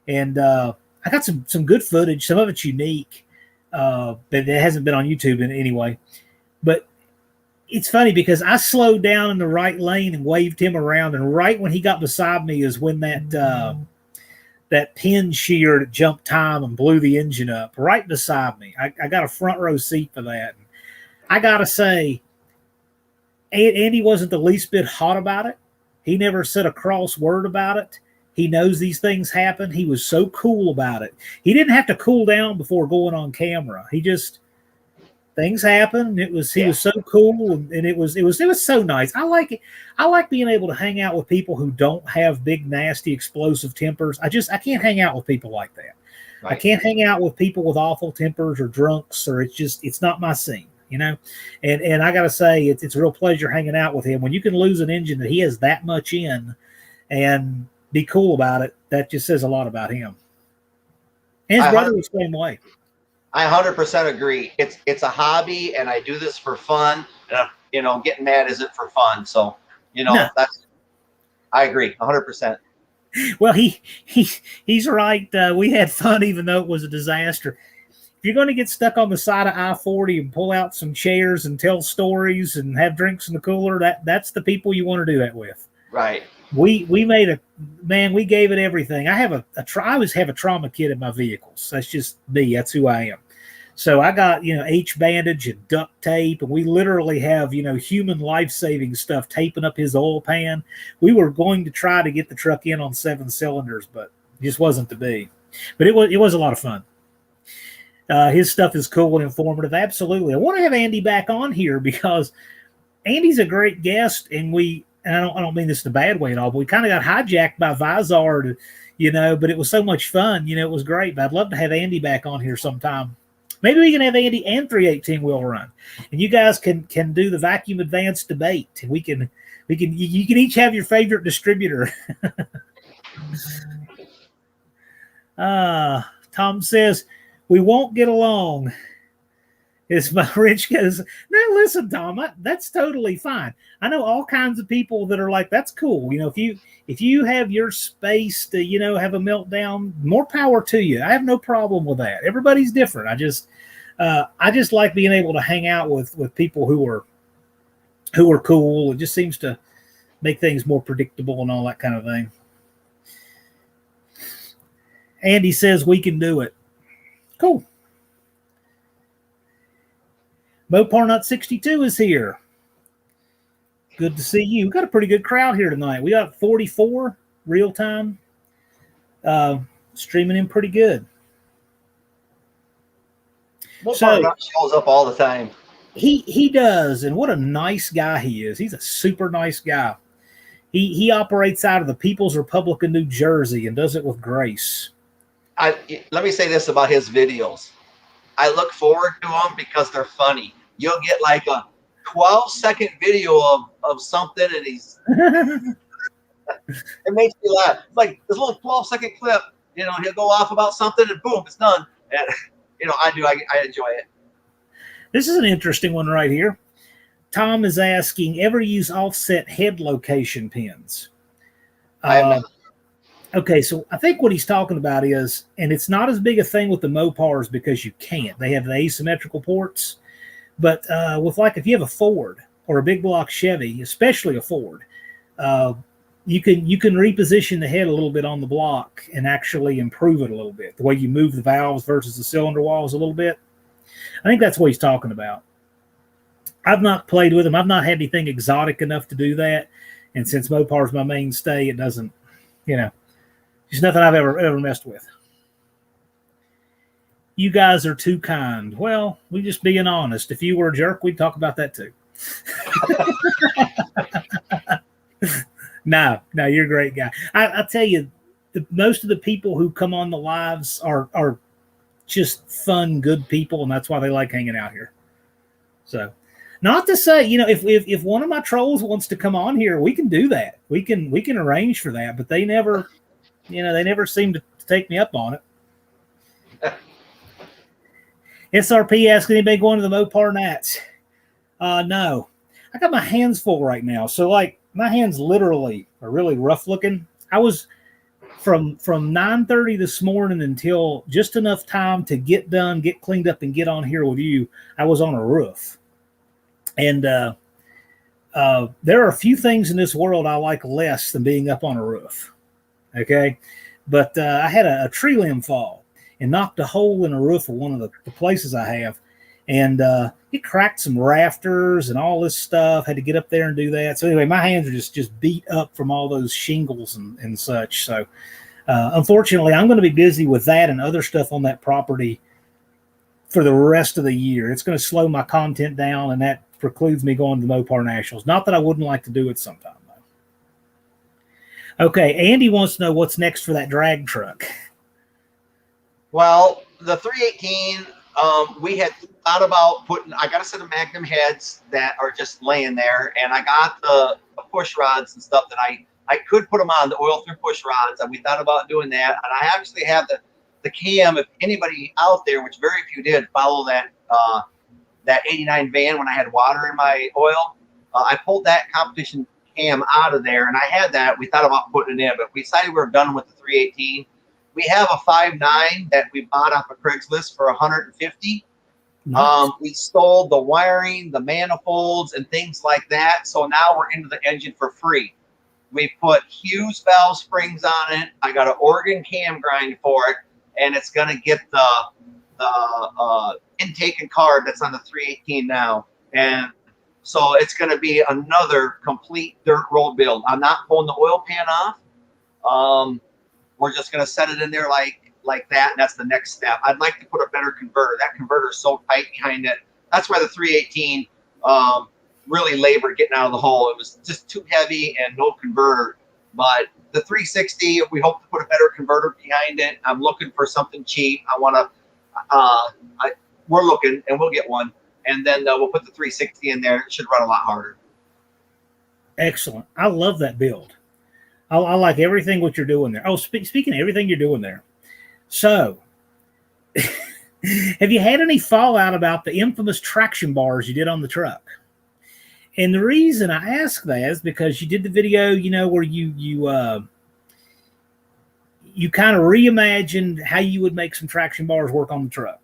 A: And I got some good footage. Some of it's unique, but it hasn't been on YouTube in anyway. But it's funny because I slowed down in the right lane and waved him around. And right when he got beside me is when that pin shear jumped time and blew the engine up right beside me. I got a front row seat for that. And I got to say, Andy wasn't the least bit hot about it. He never said a cross word about it. He knows these things happen. He was so cool about it. He didn't have to cool down before going on camera. Things happen. He was so cool, and it was so nice. I like it. I like being able to hang out with people who don't have big, nasty, explosive tempers. I can't hang out with people like that. Right. I can't hang out with people with awful tempers or drunks, or it's not my scene, And I got to say, it's a real pleasure hanging out with him. When you can lose an engine that he has that much in, and be cool about it, that just says a lot about him. And his brother was the same way.
B: I 100% agree. It's a hobby, and I do this for fun. Getting mad isn't for fun. So, I agree 100%.
A: Well, he's right. We had fun, even though it was a disaster. If you're going to get stuck on the side of I-40 and pull out some chairs and tell stories and have drinks in the cooler, that's the people you want to do that with.
B: Right.
A: We we gave it everything. I always have a trauma kit in my vehicles. That's just me. That's who I am. So I got, H bandage and duct tape, and we literally have, human life-saving stuff taping up his oil pan. We were going to try to get the truck in on 7 cylinders, but it just wasn't to be. But it was a lot of fun. His stuff is cool and informative. Absolutely. I want to have Andy back on here because Andy's a great guest, and I don't mean this in a bad way at all, but we kind of got hijacked by Vizard, but it was so much fun. It was great. But I'd love to have Andy back on here sometime. Maybe we can have Andy and 318 will run, and you guys can do the vacuum advanced debate, and you can each have your favorite distributor. Tom says we won't get along. Is my Rich goes, now listen, Tom, that's totally fine. I know all kinds of people that are like, that's cool. If you have your space to, have a meltdown, more power to you. I have no problem with that. Everybody's different. I just like being able to hang out with people who are cool. It just seems to make things more predictable and all that kind of thing. Andy says we can do it. Cool. Mopar Nut 62 is here. Good to see you. We've got a pretty good crowd here tonight. We got 44 real time, streaming in pretty good.
B: Mopar Nut shows up all the time.
A: He does, and what a nice guy he is. He's a super nice guy. He operates out of the People's Republic of New Jersey and does it with grace.
B: Let me say this about his videos. I look forward to them because they're funny. You'll get like a 12-second video of something, and he's it makes me laugh. It's like this little 12-second clip. You know, he'll go off about something, and boom, it's done. And you know, I enjoy it.
A: This is an interesting one right here. Tom is asking, ever use offset head location pins?
B: I have not.
A: Okay, so I think what he's talking about is, and it's not as big a thing with the Mopars because you can't. They have the asymmetrical ports. But with like if you have a Ford or a big block Chevy, especially a Ford, you can reposition the head a little bit on the block and actually improve it a little bit. The way you move the valves versus the cylinder walls a little bit. I think that's what he's talking about. I've not played with them. I've not had anything exotic enough to do that. And since Mopar's my mainstay, it doesn't, you know, it's nothing I've ever messed with. You guys are too kind. Well, we're just being honest. If you were a jerk, we'd talk about that too. No, you're a great guy. I tell you, most of the people who come on the lives are just fun, good people, and that's why they like hanging out here. So, not to say, you know, if one of my trolls wants to come on here, we can do that. We can arrange for that, but they never, you know, they never seem to take me up on it. SRP asks, anybody going to the Mopar Nats? No. I got my hands full right now. So, like, my hands literally are really rough looking. I was from 9:30 this morning until just enough time to get done, get cleaned up, and get on here with you. I was on a roof. And there are a few things in this world I like less than being up on a roof. Okay? But I had a tree limb fall and knocked a hole in a roof of one of the places I have. And it cracked some rafters and all this stuff. Had to get up there and do that. So anyway, my hands are just beat up from all those shingles and such. So unfortunately, I'm going to be busy with that and other stuff on that property for the rest of the year. It's going to slow my content down, and that precludes me going to the Mopar Nationals. Not that I wouldn't like to do it sometime, though. Okay, Andy wants to know what's next for that drag truck.
B: Well, the 318, we had thought about putting, I got a set of Magnum heads that are just laying there, and I got the push rods and stuff that I could put them on, the oil through push rods, and we thought about doing that. And I actually have the cam, if anybody out there, which very few did, follow that 89 van when I had water in my oil. I pulled that competition cam out of there, and I had that. We thought about putting it in, but we decided we were done with the 318. We have a 5.9 that we bought off of Craigslist for $150. Nice. We stole the wiring, the manifolds, and things like that. So now we're into the engine for free. We put Hughes valve springs on it. I got an Oregon cam grind for it, and it's going to get the intake and carb that's on the 318 now. And so it's going to be another complete dirt road build. I'm not pulling the oil pan off. We're just going to set it in there like that, and that's the next step. I'd like to put a better converter. That converter is so tight behind it. That's why the 318 really labored getting out of the hole. It was just too heavy and no converter. But the 360, we hope to put a better converter behind it. I'm looking for something cheap. I want to we're looking, and we'll get one. And then we'll put the 360 in there. It should run a lot harder.
A: Excellent. I love that build. I like everything what you're doing there. Oh, speaking of everything you're doing there. So, have you had any fallout about the infamous traction bars you did on the truck? And the reason I ask that is because you did the video, you know, where you kind of reimagined how you would make some traction bars work on the truck.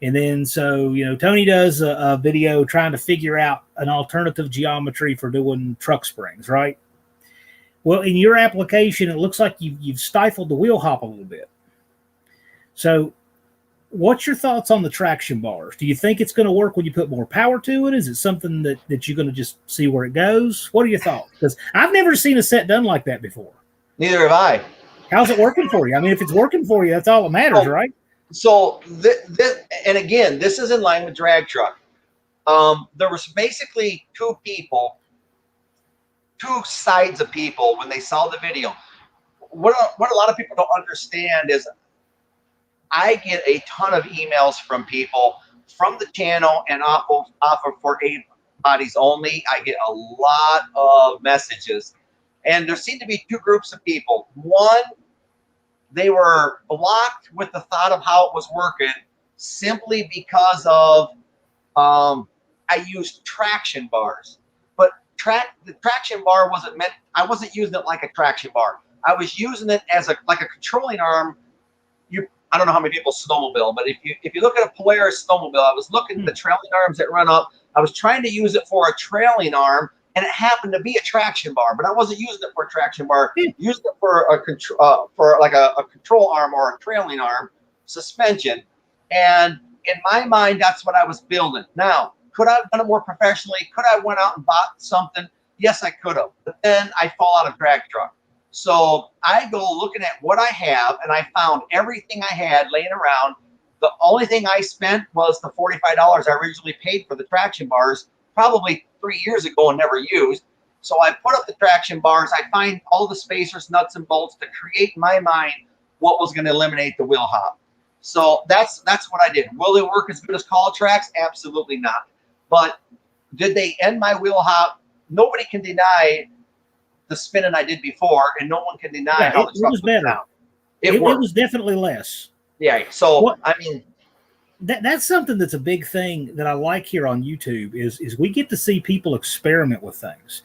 A: And then, so, you know, Tony does a video trying to figure out an alternative geometry for doing truck springs, right? Well, in your application, it looks like you've stifled the wheel hop a little bit. So what's your thoughts on the traction bars? Do you think it's going to work when you put more power to it? Is it something that you're going to just see where it goes? What are your thoughts? Because I've never seen a set done like that before.
B: Neither have I.
A: How's it working for you? I mean, if it's working for you, that's all that matters, right?
B: So this, and again, this is in line with drag truck. There was basically two sides of people when they saw the video. What a lot of people don't understand is I get a ton of emails from people from the channel and off of 418 bodies only. I get a lot of messages, and there seem to be two groups of people. One, they were blocked with the thought of how it was working simply because of I used traction bars, but the traction bar wasn't meant. I wasn't using it like a traction bar. I was using it as like a controlling arm. I don't know how many people snowmobile, but if you look at a Polaris snowmobile, I was looking at the trailing arms that run up. I was trying to use it for a trailing arm, and it happened to be a traction bar, but I wasn't using it for a traction bar. Using it for a control arm or a trailing arm suspension. And in my mind, that's what I was building. Now, could I have done it more professionally? Could I have went out and bought something? Yes, I could have. But then I fall out of drag truck. So I go looking at what I have, and I found everything I had laying around. The only thing I spent was the $45 I originally paid for the traction bars, probably 3 years ago, and never used. So I put up the traction bars. I find all the spacers, nuts, and bolts to create in my mind what was going to eliminate the wheel hop. So that's what I did. Will they work as good as call tracks? Absolutely not. But did they end my wheel hop? Nobody can deny the spinning I did before, and no one can deny how the truck was better. It
A: was definitely less.
B: Yeah. So I mean,
A: that's something that's a big thing that I like here on YouTube is we get to see people experiment with things.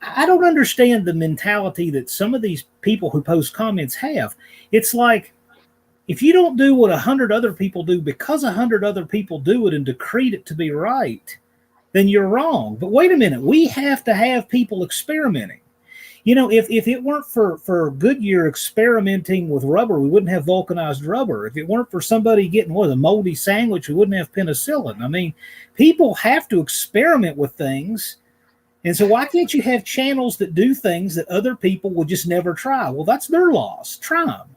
A: I don't understand the mentality that some of these people who post comments have. It's like, if you don't do what 100 other people do because 100 other people do it and decreed it to be right, then you're wrong. But wait a minute, we have to have people experimenting. You know, if it weren't for Goodyear experimenting with rubber, we wouldn't have vulcanized rubber. If it weren't for somebody getting a moldy sandwich, we wouldn't have penicillin. I mean, people have to experiment with things. And so why can't you have channels that do things that other people would just never try? Well, that's their loss. Try them.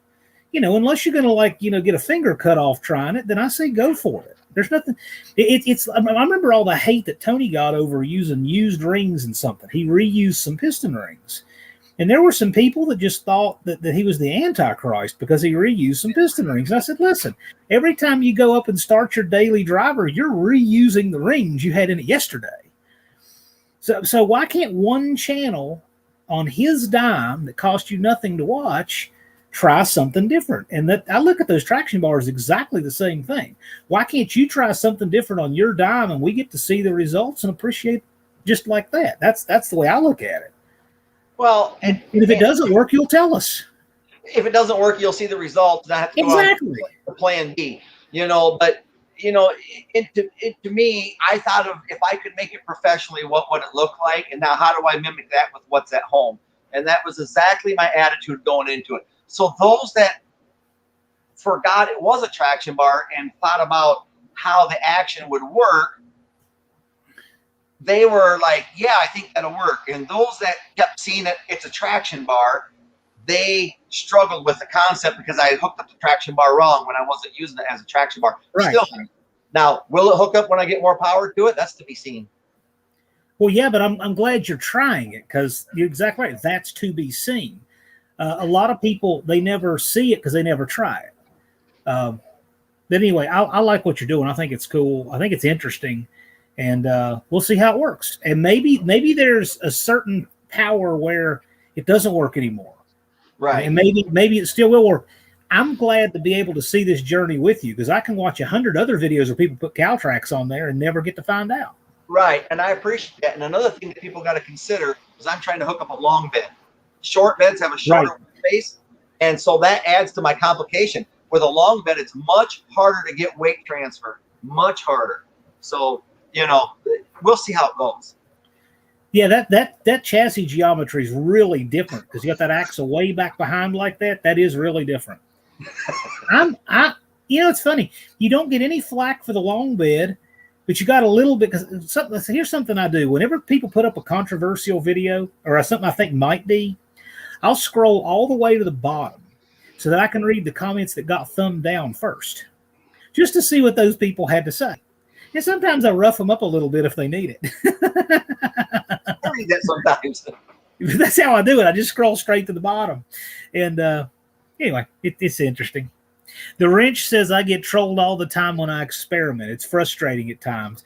A: You know, unless you're going to get a finger cut off trying it, then I say go for it. There's nothing. I remember all the hate that Tony got over using used rings and something. He reused some piston rings. And there were some people that just thought that he was the Antichrist because he reused some piston rings. And I said, listen, every time you go up and start your daily driver, you're reusing the rings you had in it yesterday. So why can't one channel on his dime that cost you nothing to watch try something different? And that I look at those traction bars exactly the same thing. Why can't you try something different on your dime and we get to see the results and appreciate just like that? That's the way I look at it.
B: Well,
A: and if it doesn't work, you'll tell us.
B: If it doesn't work, you'll see the results. I have to go on to plan B. But to me, I thought of, if I could make it professionally, what would it look like? And now how do I mimic that with what's at home? And that was exactly my attitude going into it. So those that forgot it was a traction bar and thought about how the action would work, they were like, yeah, I think that'll work. And those that kept seeing it's a traction bar, they struggled with the concept because I hooked up the traction bar wrong when I wasn't using it as a traction bar.
A: Right.
B: Still, now, will it hook up when I get more power to it? That's to be seen.
A: Well, yeah, but I'm glad you're trying it, because you're exactly right. That's to be seen. A lot of people, they never see it because they never try it. But anyway, I like what you're doing. I think it's cool. I think it's interesting. And we'll see how it works. And maybe there's a certain power where it doesn't work anymore.
B: Right.
A: And maybe it still will work. I'm glad to be able to see this journey with you, because I can watch 100 other videos where people put cow tracks on there and never get to find out.
B: Right. And I appreciate that. And another thing that people got to consider is I'm trying to hook up a long bed. Short beds have a shorter space. And so that adds to my complication. With a long bed, it's much harder to get weight transfer. Much harder. So, we'll see how it goes.
A: Yeah, that chassis geometry is really different, because you got that axle way back behind like that. That is really different. It's funny. You don't get any flack for the long bed, but you got a little bit, because here's something I do. Whenever people put up a controversial video or something I think might be, I'll scroll all the way to the bottom so that I can read the comments that got thumbed down first, just to see what those people had to say. And sometimes I rough them up a little bit if they need it.
B: I read that sometimes.
A: That's how I do it. I just scroll straight to the bottom. And anyway, it's interesting. The Wrench says, I get trolled all the time when I experiment. It's frustrating at times.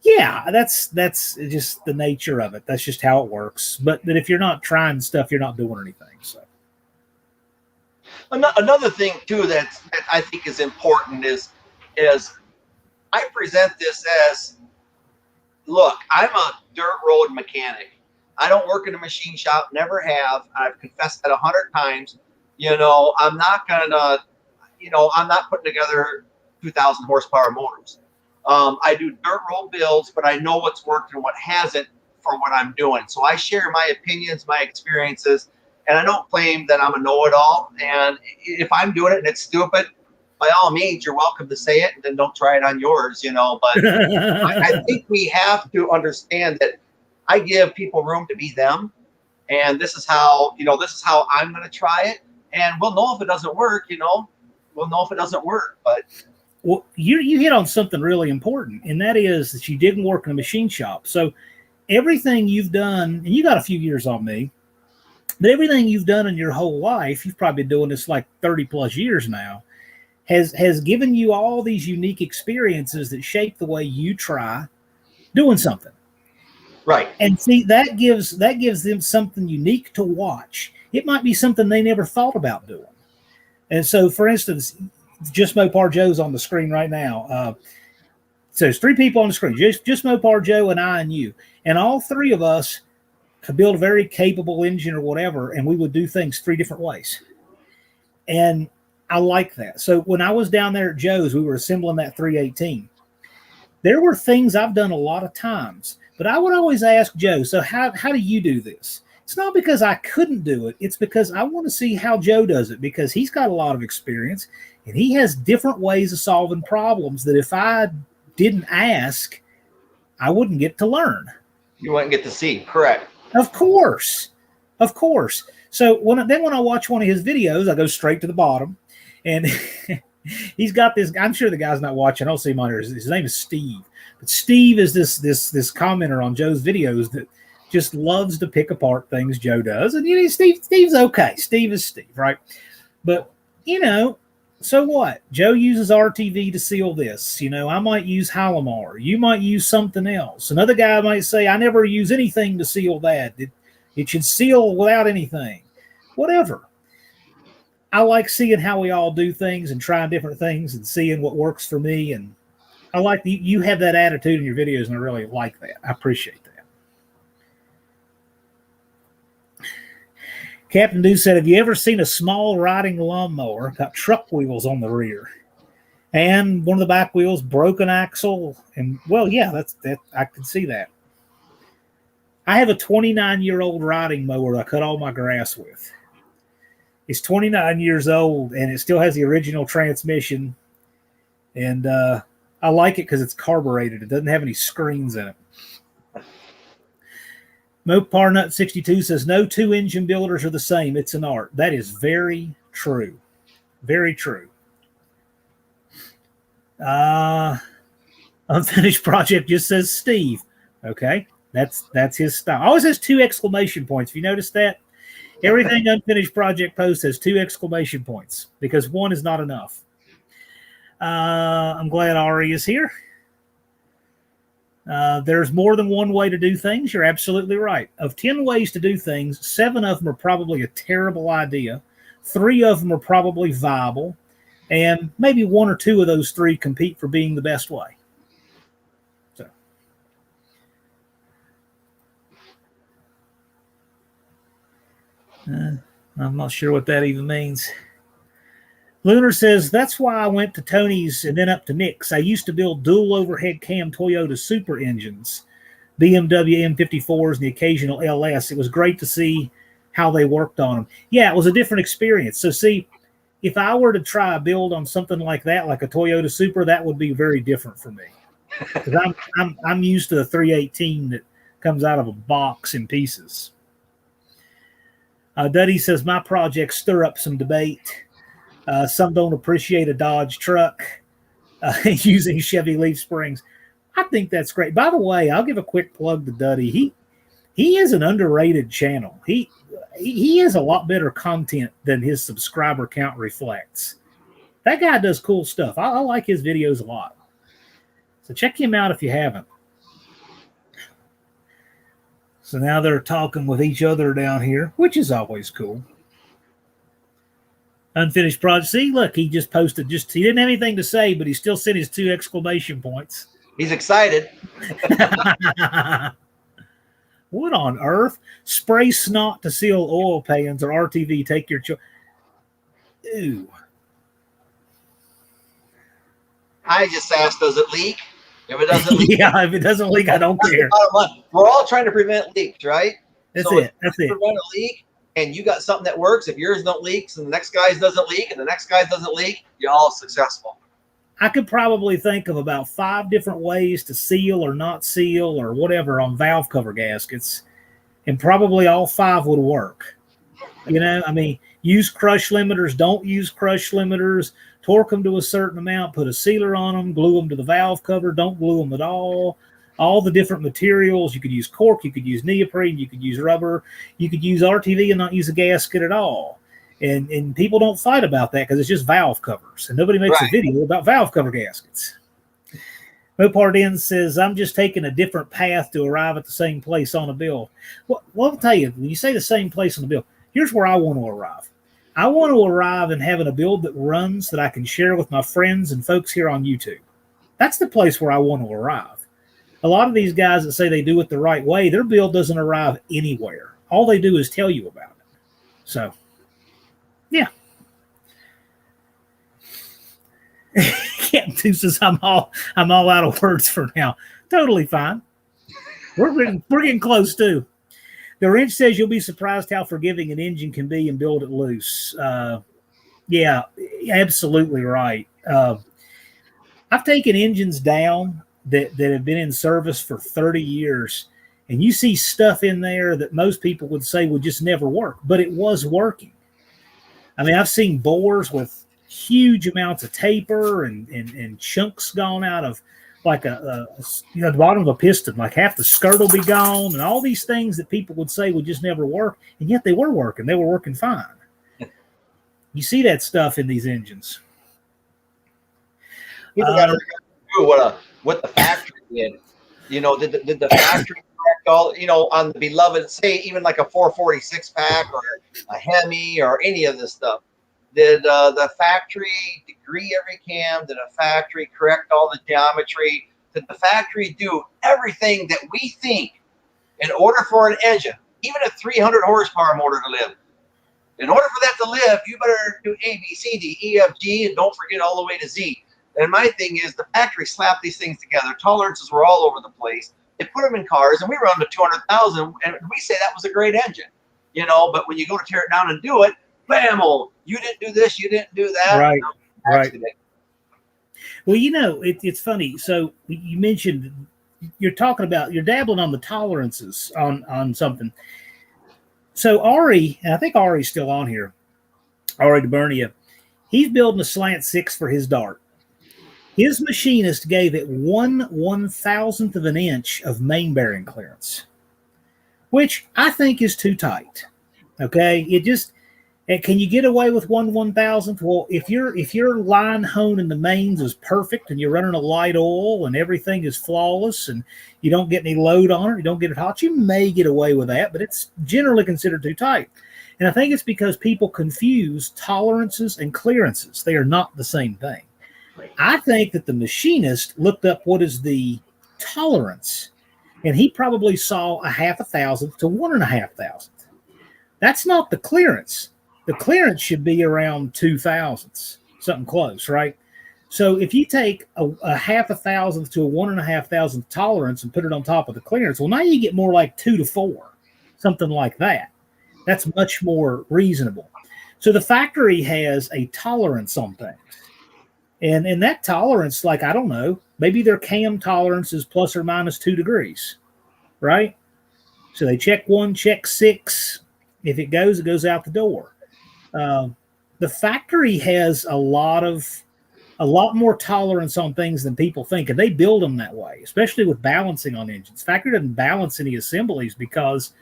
A: Yeah, that's just the nature of it. That's just how it works. But if you're not trying stuff, you're not doing anything. So
B: another thing too that I think is important is I present this as, look, I'm a dirt road mechanic. I don't work in a machine shop, never have. I've confessed that 100 times. I'm not gonna, I'm not putting together 2,000 horsepower motors. I do dirt road builds, but I know what's worked and what hasn't for what I'm doing. So I share my opinions, my experiences, and I don't claim that I'm a know-it-all. And if I'm doing it and it's stupid, by all means, you're welcome to say it, and then don't try it on yours, But I think we have to understand that I give people room to be them, and this is how I'm going to try it, and we'll know if it doesn't work. We'll know if it doesn't work. But
A: well, you hit on something really important, and that is that you didn't work in a machine shop. So everything you've done, and you got a few years on me, but everything you've done in your whole life, you've probably been doing this like 30 plus years now, has given you all these unique experiences that shape the way you try doing something.
B: Right.
A: And see, that gives them something unique to watch. It might be something they never thought about doing. And so, for instance, just Mopar Joe's on the screen right now. So there's 3 people on the screen, just Mopar Joe and I and you. And all 3 of us could build a very capable engine or whatever, and we would do things 3 different ways. And I like that. So when I was down there at Joe's, we were assembling that 318. There were things I've done a lot of times, but I would always ask Joe, so how do you do this? It's not because I couldn't do it. It's because I want to see how Joe does it, because he's got a lot of experience and he has different ways of solving problems that if I didn't ask, I wouldn't get to learn.
B: You wouldn't get to see, correct.
A: Of course. So when I watch one of his videos, I go straight to the bottom, and he's got this. I'm sure the guy's not watching. I don't see him on here. His name is Steve. But Steve is this commenter on Joe's videos that just loves to pick apart things Joe does. And Steve's okay. Steve is Steve, right? But so what? Joe uses RTV to seal this. I might use Halimar. You might use something else. Another guy might say, I never use anything to seal that. It should seal without anything. Whatever. I like seeing how we all do things and trying different things and seeing what works for me. And I like you have that attitude in your videos, and I really like that. I appreciate that. Captain Dew said, have you ever seen a small riding lawnmower got truck wheels on the rear and one of the back wheels broken axle? And well, yeah, that's I can see that. I have a 29-year-old riding mower I cut all my grass with. It's 29 years old and it still has the original transmission. And I like it because it's carbureted. It doesn't have any screens in it. Mopar Nut 62 says, no 2 engine builders are the same. It's an art. That is very true. Very true. Unfinished Project just says Steve. Okay. That's his style. Always has 2 exclamation points. Have you noticed that? Everything Unfinished Project post has 2 exclamation points because 1 is not enough. I'm glad Ari is here. There's more than one way to do things. You're absolutely right. Of 10 ways to do things, 7 of them are probably a terrible idea. 3 of them are probably viable. And maybe 1 or 2 of those 3 compete for being the best way. So. I'm not sure what that even means. Lunar says, that's why I went to Tony's and then up to Nick's. I used to build dual overhead cam Toyota super engines, BMW M54s, and the occasional LS. It was great to see how they worked on them. Yeah, it was a different experience. So see, if I were to try a build on something like that, like a Toyota Supra, that would be very different for me. Because I'm used to the 318 that comes out of a box in pieces. Duddy says my projects stir up some debate. Some don't appreciate a Dodge truck using Chevy leaf springs. I think that's great. By the way, I'll give a quick plug to Duddy. He is an underrated channel. He has a lot better content than his subscriber count reflects. That guy does cool stuff. I like his videos a lot. So check him out if you haven't. So now they're talking with each other down here, which is always cool. Unfinished project. See, look, he just posted. He didn't have anything to say, but he still sent his 2 exclamation points.
B: He's excited.
A: What on earth? Spray snot to seal oil pans or RTV. Take your choice. Ew.
B: I just asked, does it leak? If it doesn't leak,
A: yeah, if it doesn't leak, I don't care.
B: We're all trying to prevent leaks, right?
A: That's
B: so
A: it. That's it.
B: Prevent a leak, and you got something that works. If yours don't leak, and the next guy's doesn't leak, and the next guy's doesn't leak, you're all successful.
A: I could probably think of about 5 different ways to seal or not seal or whatever on valve cover gaskets, and probably all 5 would work. You know, I mean, use crush limiters, don't use crush limiters, torque them to a certain amount, put a sealer on them, glue them to the valve cover, don't glue them at all the different materials. You could use cork, you could use neoprene, you could use rubber, you could use RTV and not use a gasket at all. And people don't fight about that because it's just valve covers. And nobody makes a video about valve cover gaskets. Mopar Den says, I'm just taking a different path to arrive at the same place on a build. Well, I'll tell you, when you say the same place on the build, here's where I want to arrive. I want to arrive in having a build that runs that I can share with my friends and folks here on YouTube. That's the place where I want to arrive. A lot of these guys that say they do it the right way, their build doesn't arrive anywhere. All they do is tell you about it. So, yeah. Captain 2 says I'm all out of words for now. Totally fine. We're getting close too. The wrench says you'll be surprised how forgiving an engine can be and build it loose. Yeah, absolutely right. I've taken engines down that have been in service for 30 years, and you see stuff in there that most people would say would just never work, but it was working. I mean, I've seen bores with huge amounts of taper and chunks gone out of like the bottom of a piston, like half the skirt will be gone, and all these things that people would say would just never work, and yet they were working. They were working fine. You see that stuff in these engines.
B: People got to do what the factory did. You know, did the factory correct all? You know, on the beloved, say even like a 446 pack or a Hemi or any of this stuff. Did the factory degree every cam? Did a factory correct all the geometry? Did the factory do everything that we think in order for an engine, even a 300 horsepower motor to live? In order for that to live, you better do A, B, C, D, E, F, G, and don't forget all the way to Z. And my thing is the factory slapped these things together. Tolerances were all over the place. They put them in cars, and we run to 200,000, and we say that was a great engine. You know, but when you go to tear it down and do it, bam-o, you didn't do this, you didn't do that.
A: Right, right.
B: Accident.
A: Well, you know, it's funny. So you mentioned you're dabbling on the tolerances on something. So Ari, and I think Ari's still on here, Ari DeBernia, he's building a slant 6 for his Dart. His machinist gave it 1/1000th of an inch of main bearing clearance, which I think is too tight. Okay, can you get away with 1/1000th? Well, if your line hone in the mains is perfect and you're running a light oil and everything is flawless and you don't get any load on it, you don't get it hot, you may get away with that, but it's generally considered too tight. And I think it's because people confuse tolerances and clearances. They are not the same thing. I think that the machinist looked up what is the tolerance, and he probably saw 0.5 to 1.5. That's not the clearance. The clearance should be around 0.02, something close, right? So if you take a 0.5 to a 1.5 tolerance and put it on top of the clearance, well, now you get more like 2 to 4, something like that. That's much more reasonable. So the factory has a tolerance on things. And that tolerance, like, I don't know, maybe their cam tolerance is plus or minus 2 degrees, right? So they check 1, check 6. If it goes out the door. The factory has a lot more tolerance on things than people think, and they build them that way, especially with balancing on engines. Factory doesn't balance any assemblies because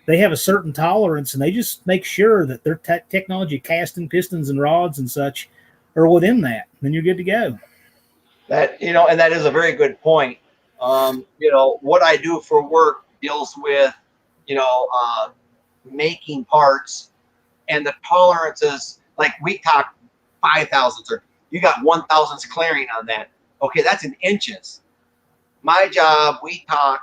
A: they have a certain tolerance, and they just make sure that their technology, casting, pistons, and rods and such are within that. Then you're good to go.
B: That, and that is a very good point. What I do for work deals with, making parts, and the tolerances, like we talk 5,000s, or you got 1,000s clearing on that. Okay, that's in inches. My job, we talk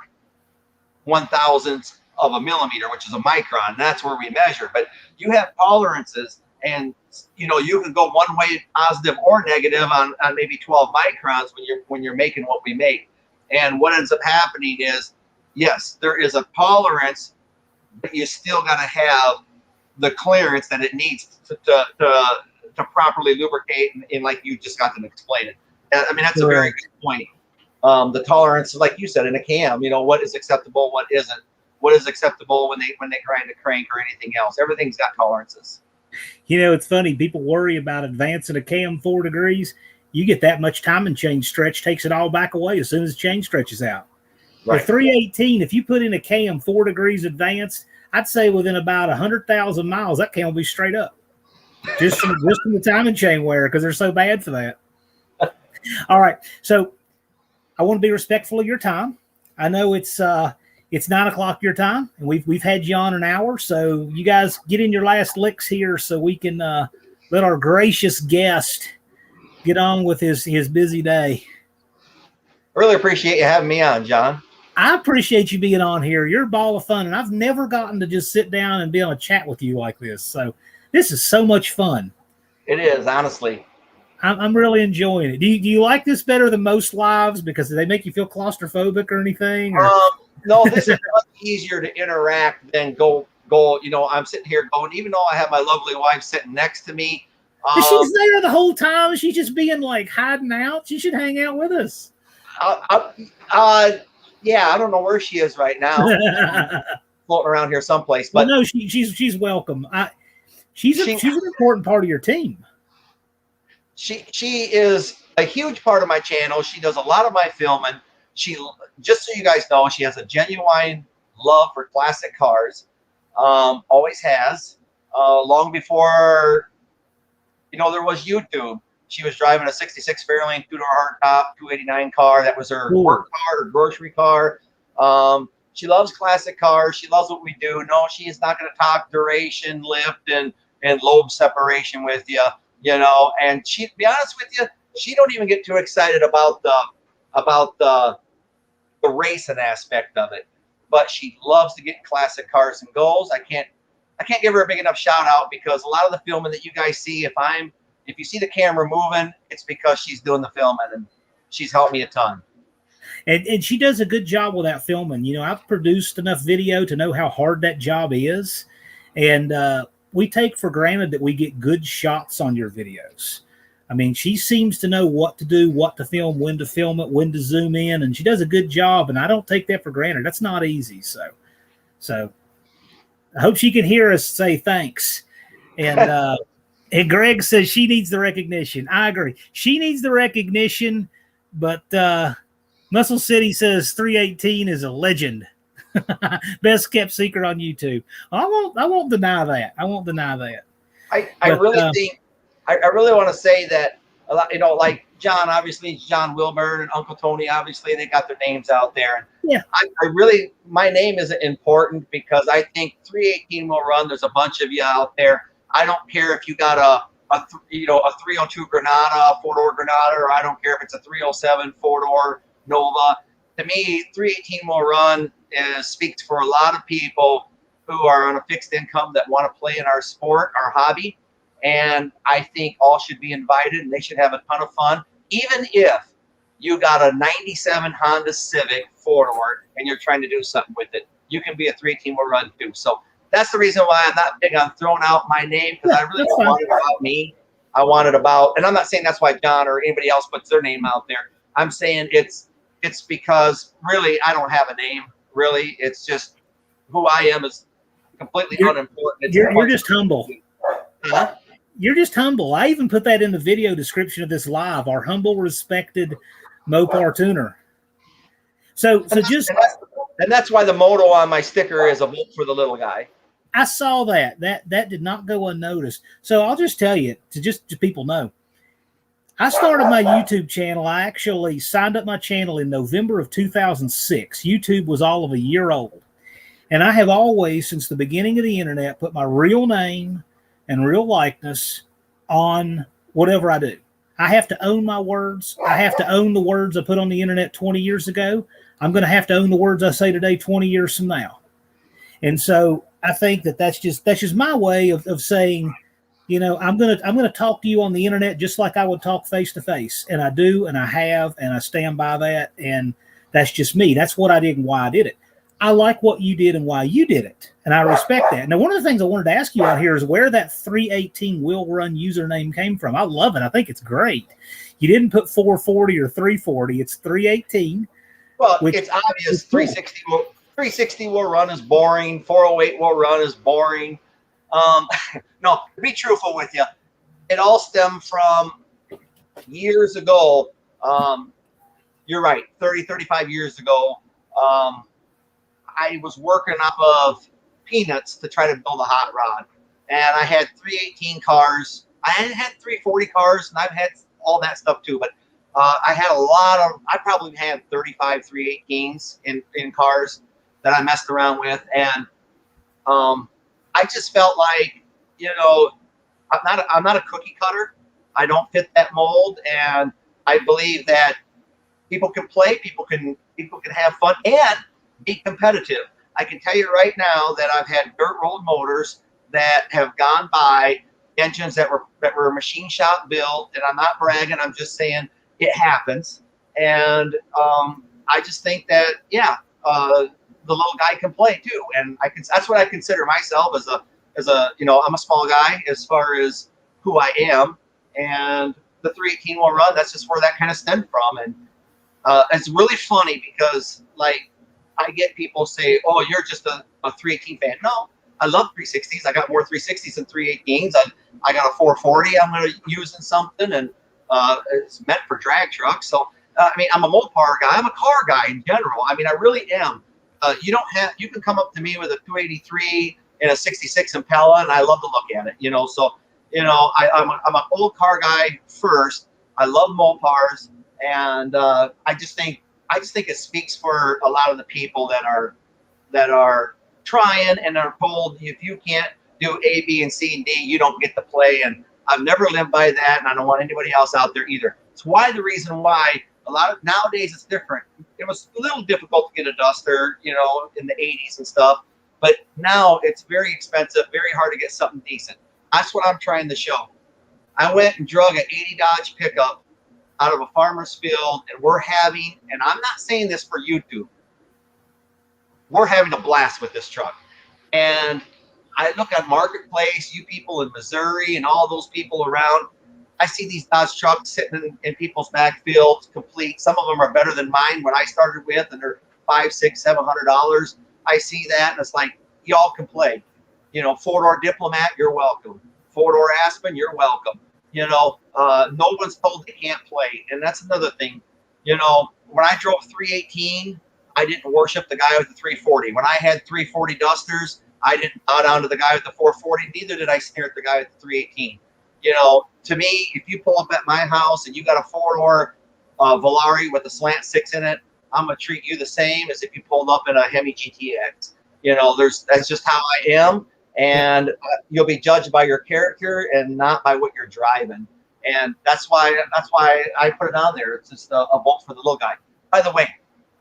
B: 1,000ths of a millimeter, which is a micron. That's where we measure. But you have tolerances, and you can go one way, positive or negative, on maybe 12 microns when you're making what we make. And what ends up happening is, yes, there is a tolerance, but you still got to have the clearance that it needs to properly lubricate, and like you just got to explain it. I mean, that's a very good point. The tolerance, like you said, in a cam, what is acceptable, what isn't, what is acceptable when they grind a crank or anything else. Everything's got tolerances.
A: It's funny. People worry about advancing a cam 4 degrees. You get that much timing chain stretch, takes it all back away as soon as the chain stretches out. Right. For 318, if you put in a cam 4 degrees advanced, I'd say within about 100,000 miles, that cam will be straight up. Just from the timing chain wear, because they're so bad for that. All right. So I want to be respectful of your time. I know it's 9 o'clock your time, and we've had you on an hour. So you guys get in your last licks here so we can let our gracious guest get on with his busy day.
B: Really appreciate you having me on, John.
A: I appreciate you being on here. You're a ball of fun, and I've never gotten to just sit down and be on a chat with you like this. So this is so much fun.
B: It is, honestly.
A: I'm really enjoying it. Do you like this better than most lives because they make you feel claustrophobic or anything? Or?
B: No, this is much easier to interact than go. I'm sitting here going, even though I have my lovely wife sitting next to me.
A: She's there the whole time. She's just being like hiding out. She should hang out with us.
B: Yeah, I don't know where she is right now. Floating around here someplace. But
A: no, she's welcome. She's an important part of your team.
B: She is a huge part of my channel. She does a lot of my filming. She, just so you guys know, she has a genuine love for classic cars. Always has. Long before, there was YouTube. She was driving a 66 Fairlane 2-door hardtop 289 car. That was her work car, her grocery car. She loves classic cars. She loves what we do. No, she is not going to talk duration, lift, and lobe separation with you. And she, to be honest with you, she don't even get too excited about the racing aspect of it. But she loves to get in classic cars and goals. I can't give her a big enough shout out, because a lot of the filming that you guys see, if you see the camera moving, it's because she's doing the filming, and she's helped me a ton.
A: And she does a good job with that filming. I've produced enough video to know how hard that job is. And we take for granted that we get good shots on your videos. I mean, she seems to know what to do, what to film it, when to zoom in, and she does a good job, and I don't take that for granted. That's not easy. So I hope she can hear us say thanks. And and Greg says she needs the recognition. I agree. She needs the recognition, but Muscle City says 318 is a legend. Best kept secret on YouTube. I won't deny that. I won't deny that.
B: I really want to say that a lot, like John, obviously John Wilburn and Uncle Tony, obviously they got their names out there.
A: Yeah.
B: My name isn't important, because I think 318 will run. There's a bunch of you out there. I don't care if you got a 302 Granada, 4-door Granada, or I don't care if it's a 307 4-door Nova. To me, 318 will run speaks for a lot of people who are on a fixed income that want to play in our sport, our hobby. And I think all should be invited, and they should have a ton of fun. Even if you got a 97 Honda Civic 4-door and you're trying to do something with it, you can be a 318 will run too. So that's the reason why I'm not big on throwing out my name, because I really don't
A: fine.
B: want it about me. I want it about, and I'm not saying that's why John or anybody else puts their name out there. I'm saying it's because really I don't have a name. Really, it's just who I am is completely unimportant. It's
A: You're just humble.
B: Huh?
A: You're just humble. I even put that in the video description of this live. Our humble, respected Mopar tuner. So
B: that's why the motto on my sticker is a vote for the little guy.
A: I saw that. That did not go unnoticed. So I'll just tell you to people know. I started my YouTube channel. I actually signed up my channel in November of 2006. YouTube was all of a year old. And I have always, since the beginning of the internet, put my real name and real likeness on whatever I do. I have to own my words. I have to own the words I put on the internet 20 years ago. I'm going to have to own the words I say today 20 years from now. And so I think that's just my way of saying, you know, I'm gonna talk to you on the internet just like I would talk face to face, and I do, and I have, and I stand by that, and that's just me. That's what I did and why I did it. I like what you did and why you did it, and I respect that. Now, one of the things I wanted to ask you out here is where that 318willrun username came from. I love it. I think it's great. You didn't put 440 or 340. It's 318.
B: Well, it's obvious. 360 will run is boring. 408 will run is boring. No, to be truthful with you, it all stemmed from years ago. You're right, 30, 35 years ago. I was working off of peanuts to try to build a hot rod. And I had 318 cars. I had 340 cars, and I've had all that stuff too. But I had I probably had 35 318s in cars that I messed around with. And I just felt like, you know, I'm not a cookie cutter. I don't fit that mold. And I believe that people can play, people can have fun and be competitive. I can tell you right now that I've had dirt road motors that have gone by, engines that were machine shop built, and I'm not bragging, I'm just saying it happens. And I just think that the little guy can play too, and that's what I consider myself as a you know, I'm a small guy as far as who I am, and the 318 will run. That's just where that kind of stemmed from. And it's really funny because, like, I get people say, "Oh, you're just a 318 fan." No, I love 360s. I got more 360s than 318s. I got a 440 I'm going to use in something, and it's meant for drag trucks. So I mean, I'm a Mopar guy. I'm a car guy in general. I mean, I really am. You can come up to me with a 283 and a 66 Impala, and I love to look at it. You know, so you know, I'm an old car guy first. I love Mopars, and I just think it speaks for a lot of the people that are trying and are told if you can't do A, B, and C and D, you don't get to play. And I've never lived by that, and I don't want anybody else out there either. It's the reason why a lot of nowadays it's different. It was a little difficult to get a Duster, you know, in the 80s and stuff, but now it's very expensive, very hard to get something decent. That's what I'm trying to show. I went and drug an 80 Dodge pickup out of a farmer's field, and and I'm not saying this for YouTube, we're having a blast with this truck. And I look at Marketplace, you people in Missouri and all those people around, I see these Dodge trucks sitting in people's backfields complete. Some of them are better than mine, what I started with, and they're $500, $600, $700. I see that, and it's like, y'all can play. You know, four-door Diplomat, you're welcome. Four-door Aspen, you're welcome. You know, no one's told they can't play. And that's another thing. You know, when I drove 318, I didn't worship the guy with the 340. When I had 340 Dusters, I didn't bow down to the guy with the 440. Neither did I sneer at the guy with the 318. You know, to me, if you pull up at my house and you got a four-door Volare with a slant six in it, I'm going to treat you the same as if you pulled up in a Hemi GTX. You know, that's just how I am. And you'll be judged by your character and not by what you're driving. And that's why I put it on there. It's just a vote for the little guy. By the way,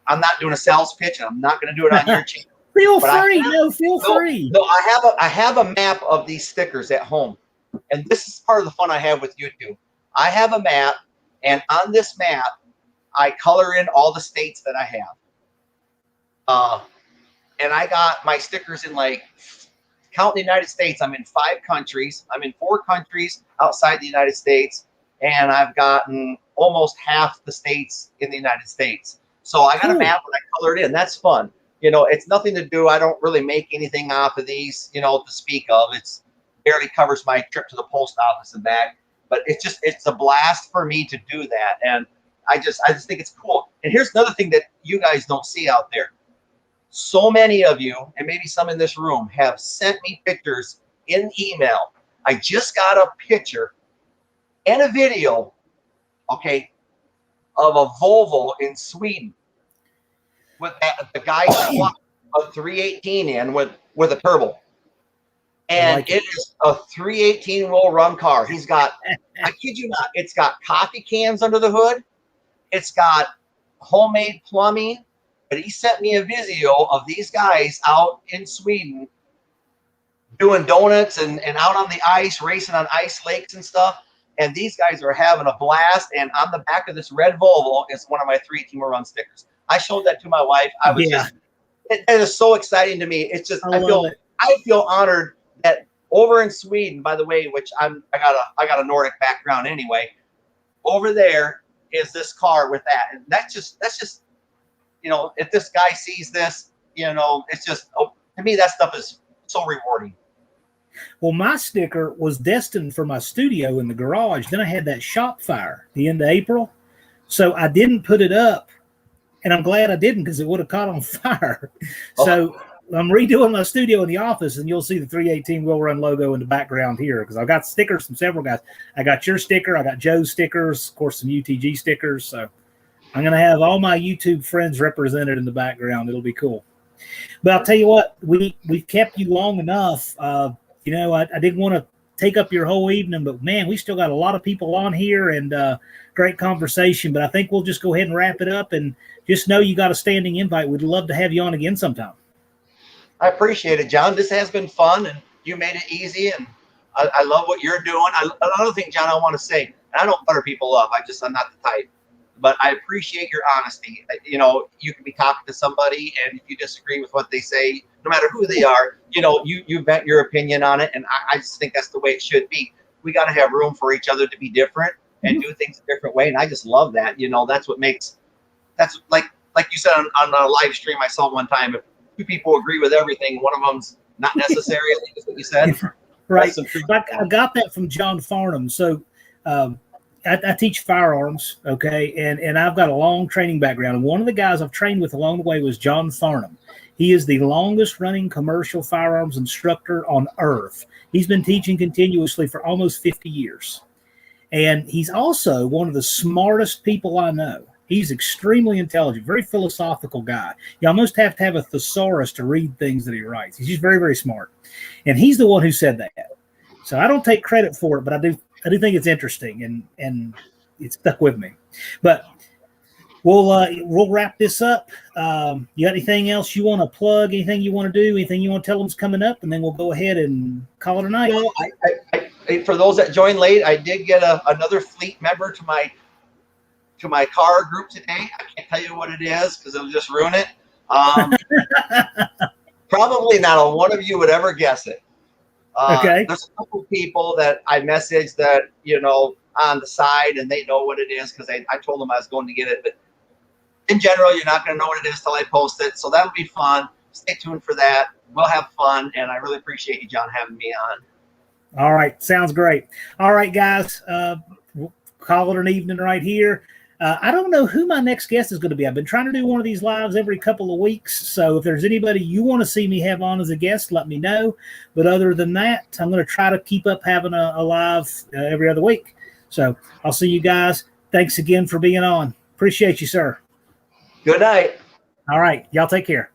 B: I'm not doing a sales pitch, and I'm not going to do it on your channel.
A: Feel free.
B: No, I have a map of these stickers at home, and this is part of the fun I have with YouTube. I have a map, and on this map, I color in all the states that I have. And I got my stickers in like count the United States, I'm in 5 countries. I'm in 4 countries outside the United States, and I've gotten almost half the states in the United States. So I got a map and I color it in. That's fun. You know, it's nothing to do. I don't really make anything off of these, you know, to speak of. It's barely covers my trip to the post office and back. But it's a blast for me to do that. And I just think it's cool. And here's another thing that you guys don't see out there. So many of you, and maybe some in this room, have sent me pictures in email. I just got a picture and a video, okay, of a Volvo in Sweden with the guy swapped a 318 in with a turbo. And it is a 318 will run car. He's got, I kid you not, it's got coffee cans under the hood. It's got homemade plumbing. But he sent me a video of these guys out in Sweden doing donuts and out on the ice, racing on ice lakes and stuff. And these guys are having a blast. And on the back of this red Volvo is one of my 318 will run stickers. I showed that to my wife. I was it is so exciting to me. It's just, I feel honored that over in Sweden, by the way, which I got a Nordic background anyway, over there is this car with that. And that's just, you know, if this guy sees this, you know, it's just, to me, that stuff is so rewarding.
A: Well, my sticker was destined for my studio in the garage. Then I had that shop fire the end of April. So I didn't put it up, and I'm glad I didn't because it would have caught on fire. So I'm redoing my studio in the office, and you'll see the 318 Will Run logo in the background here because I've got stickers from several guys. I got your sticker. I got Joe's stickers, of course, some UTG stickers. So I'm going to have all my YouTube friends represented in the background. It'll be cool. But I'll tell you what, we've kept you long enough. You know, I didn't want to take up your whole evening, but, man, we still got a lot of people on here and great conversation. But I think we'll just go ahead and wrap it up. And just know you got a standing invite. We'd love to have you on again sometime.
B: I appreciate it, John. This has been fun, and you made it easy, and I love what you're doing. Another thing, John, I want to say, and I don't butter people up. I'm not the type. But I appreciate your honesty. You know, you can be talking to somebody, and if you disagree with what they say, no matter who they are, you know, you vent your opinion on it, and I just think that's the way it should be. We got to have room for each other to be different and do things a different way, and I just love that. You know, that's what makes – that's like you said on a live stream I saw one time, if 2 people agree with everything, one of them's not necessary, I think is what you said.
A: Right. I got that from John Farnham. So I teach firearms, okay, and I've got a long training background. And one of the guys I've trained with along the way was John Farnham. He is the longest-running commercial firearms instructor on earth. He's been teaching continuously for almost 50 years. And he's also one of the smartest people I know. He's extremely intelligent, very philosophical guy. You almost have to have a thesaurus to read things that he writes. He's just very, very smart. And he's the one who said that. So I don't take credit for it, but I do think it's interesting, and it stuck with me. But we'll wrap this up. You got anything else you want to plug? Anything you want to do? Anything you want to tell them's coming up? And then we'll go ahead and call it a night.
B: No, I for those that joined late, I did get another fleet member to my car group today. I can't tell you what it is because it'll just ruin it. Probably not a one of you would ever guess it.
A: Okay.
B: There's a couple people that I messaged that, you know, on the side, and they know what it is because I told them I was going to get it. But in general, you're not going to know what it is till I post it. So that'll be fun. Stay tuned for that. We'll have fun, and I really appreciate you, John, having me on.
A: All right. Sounds great. All right, guys. We'll call it an evening right here. I don't know who my next guest is going to be. I've been trying to do one of these lives every couple of weeks. So if there's anybody you want to see me have on as a guest, let me know. But other than that, I'm going to try to keep up having a live every other week. So I'll see you guys. Thanks again for being on. Appreciate you, sir.
B: Good night.
A: All right. Y'all take care.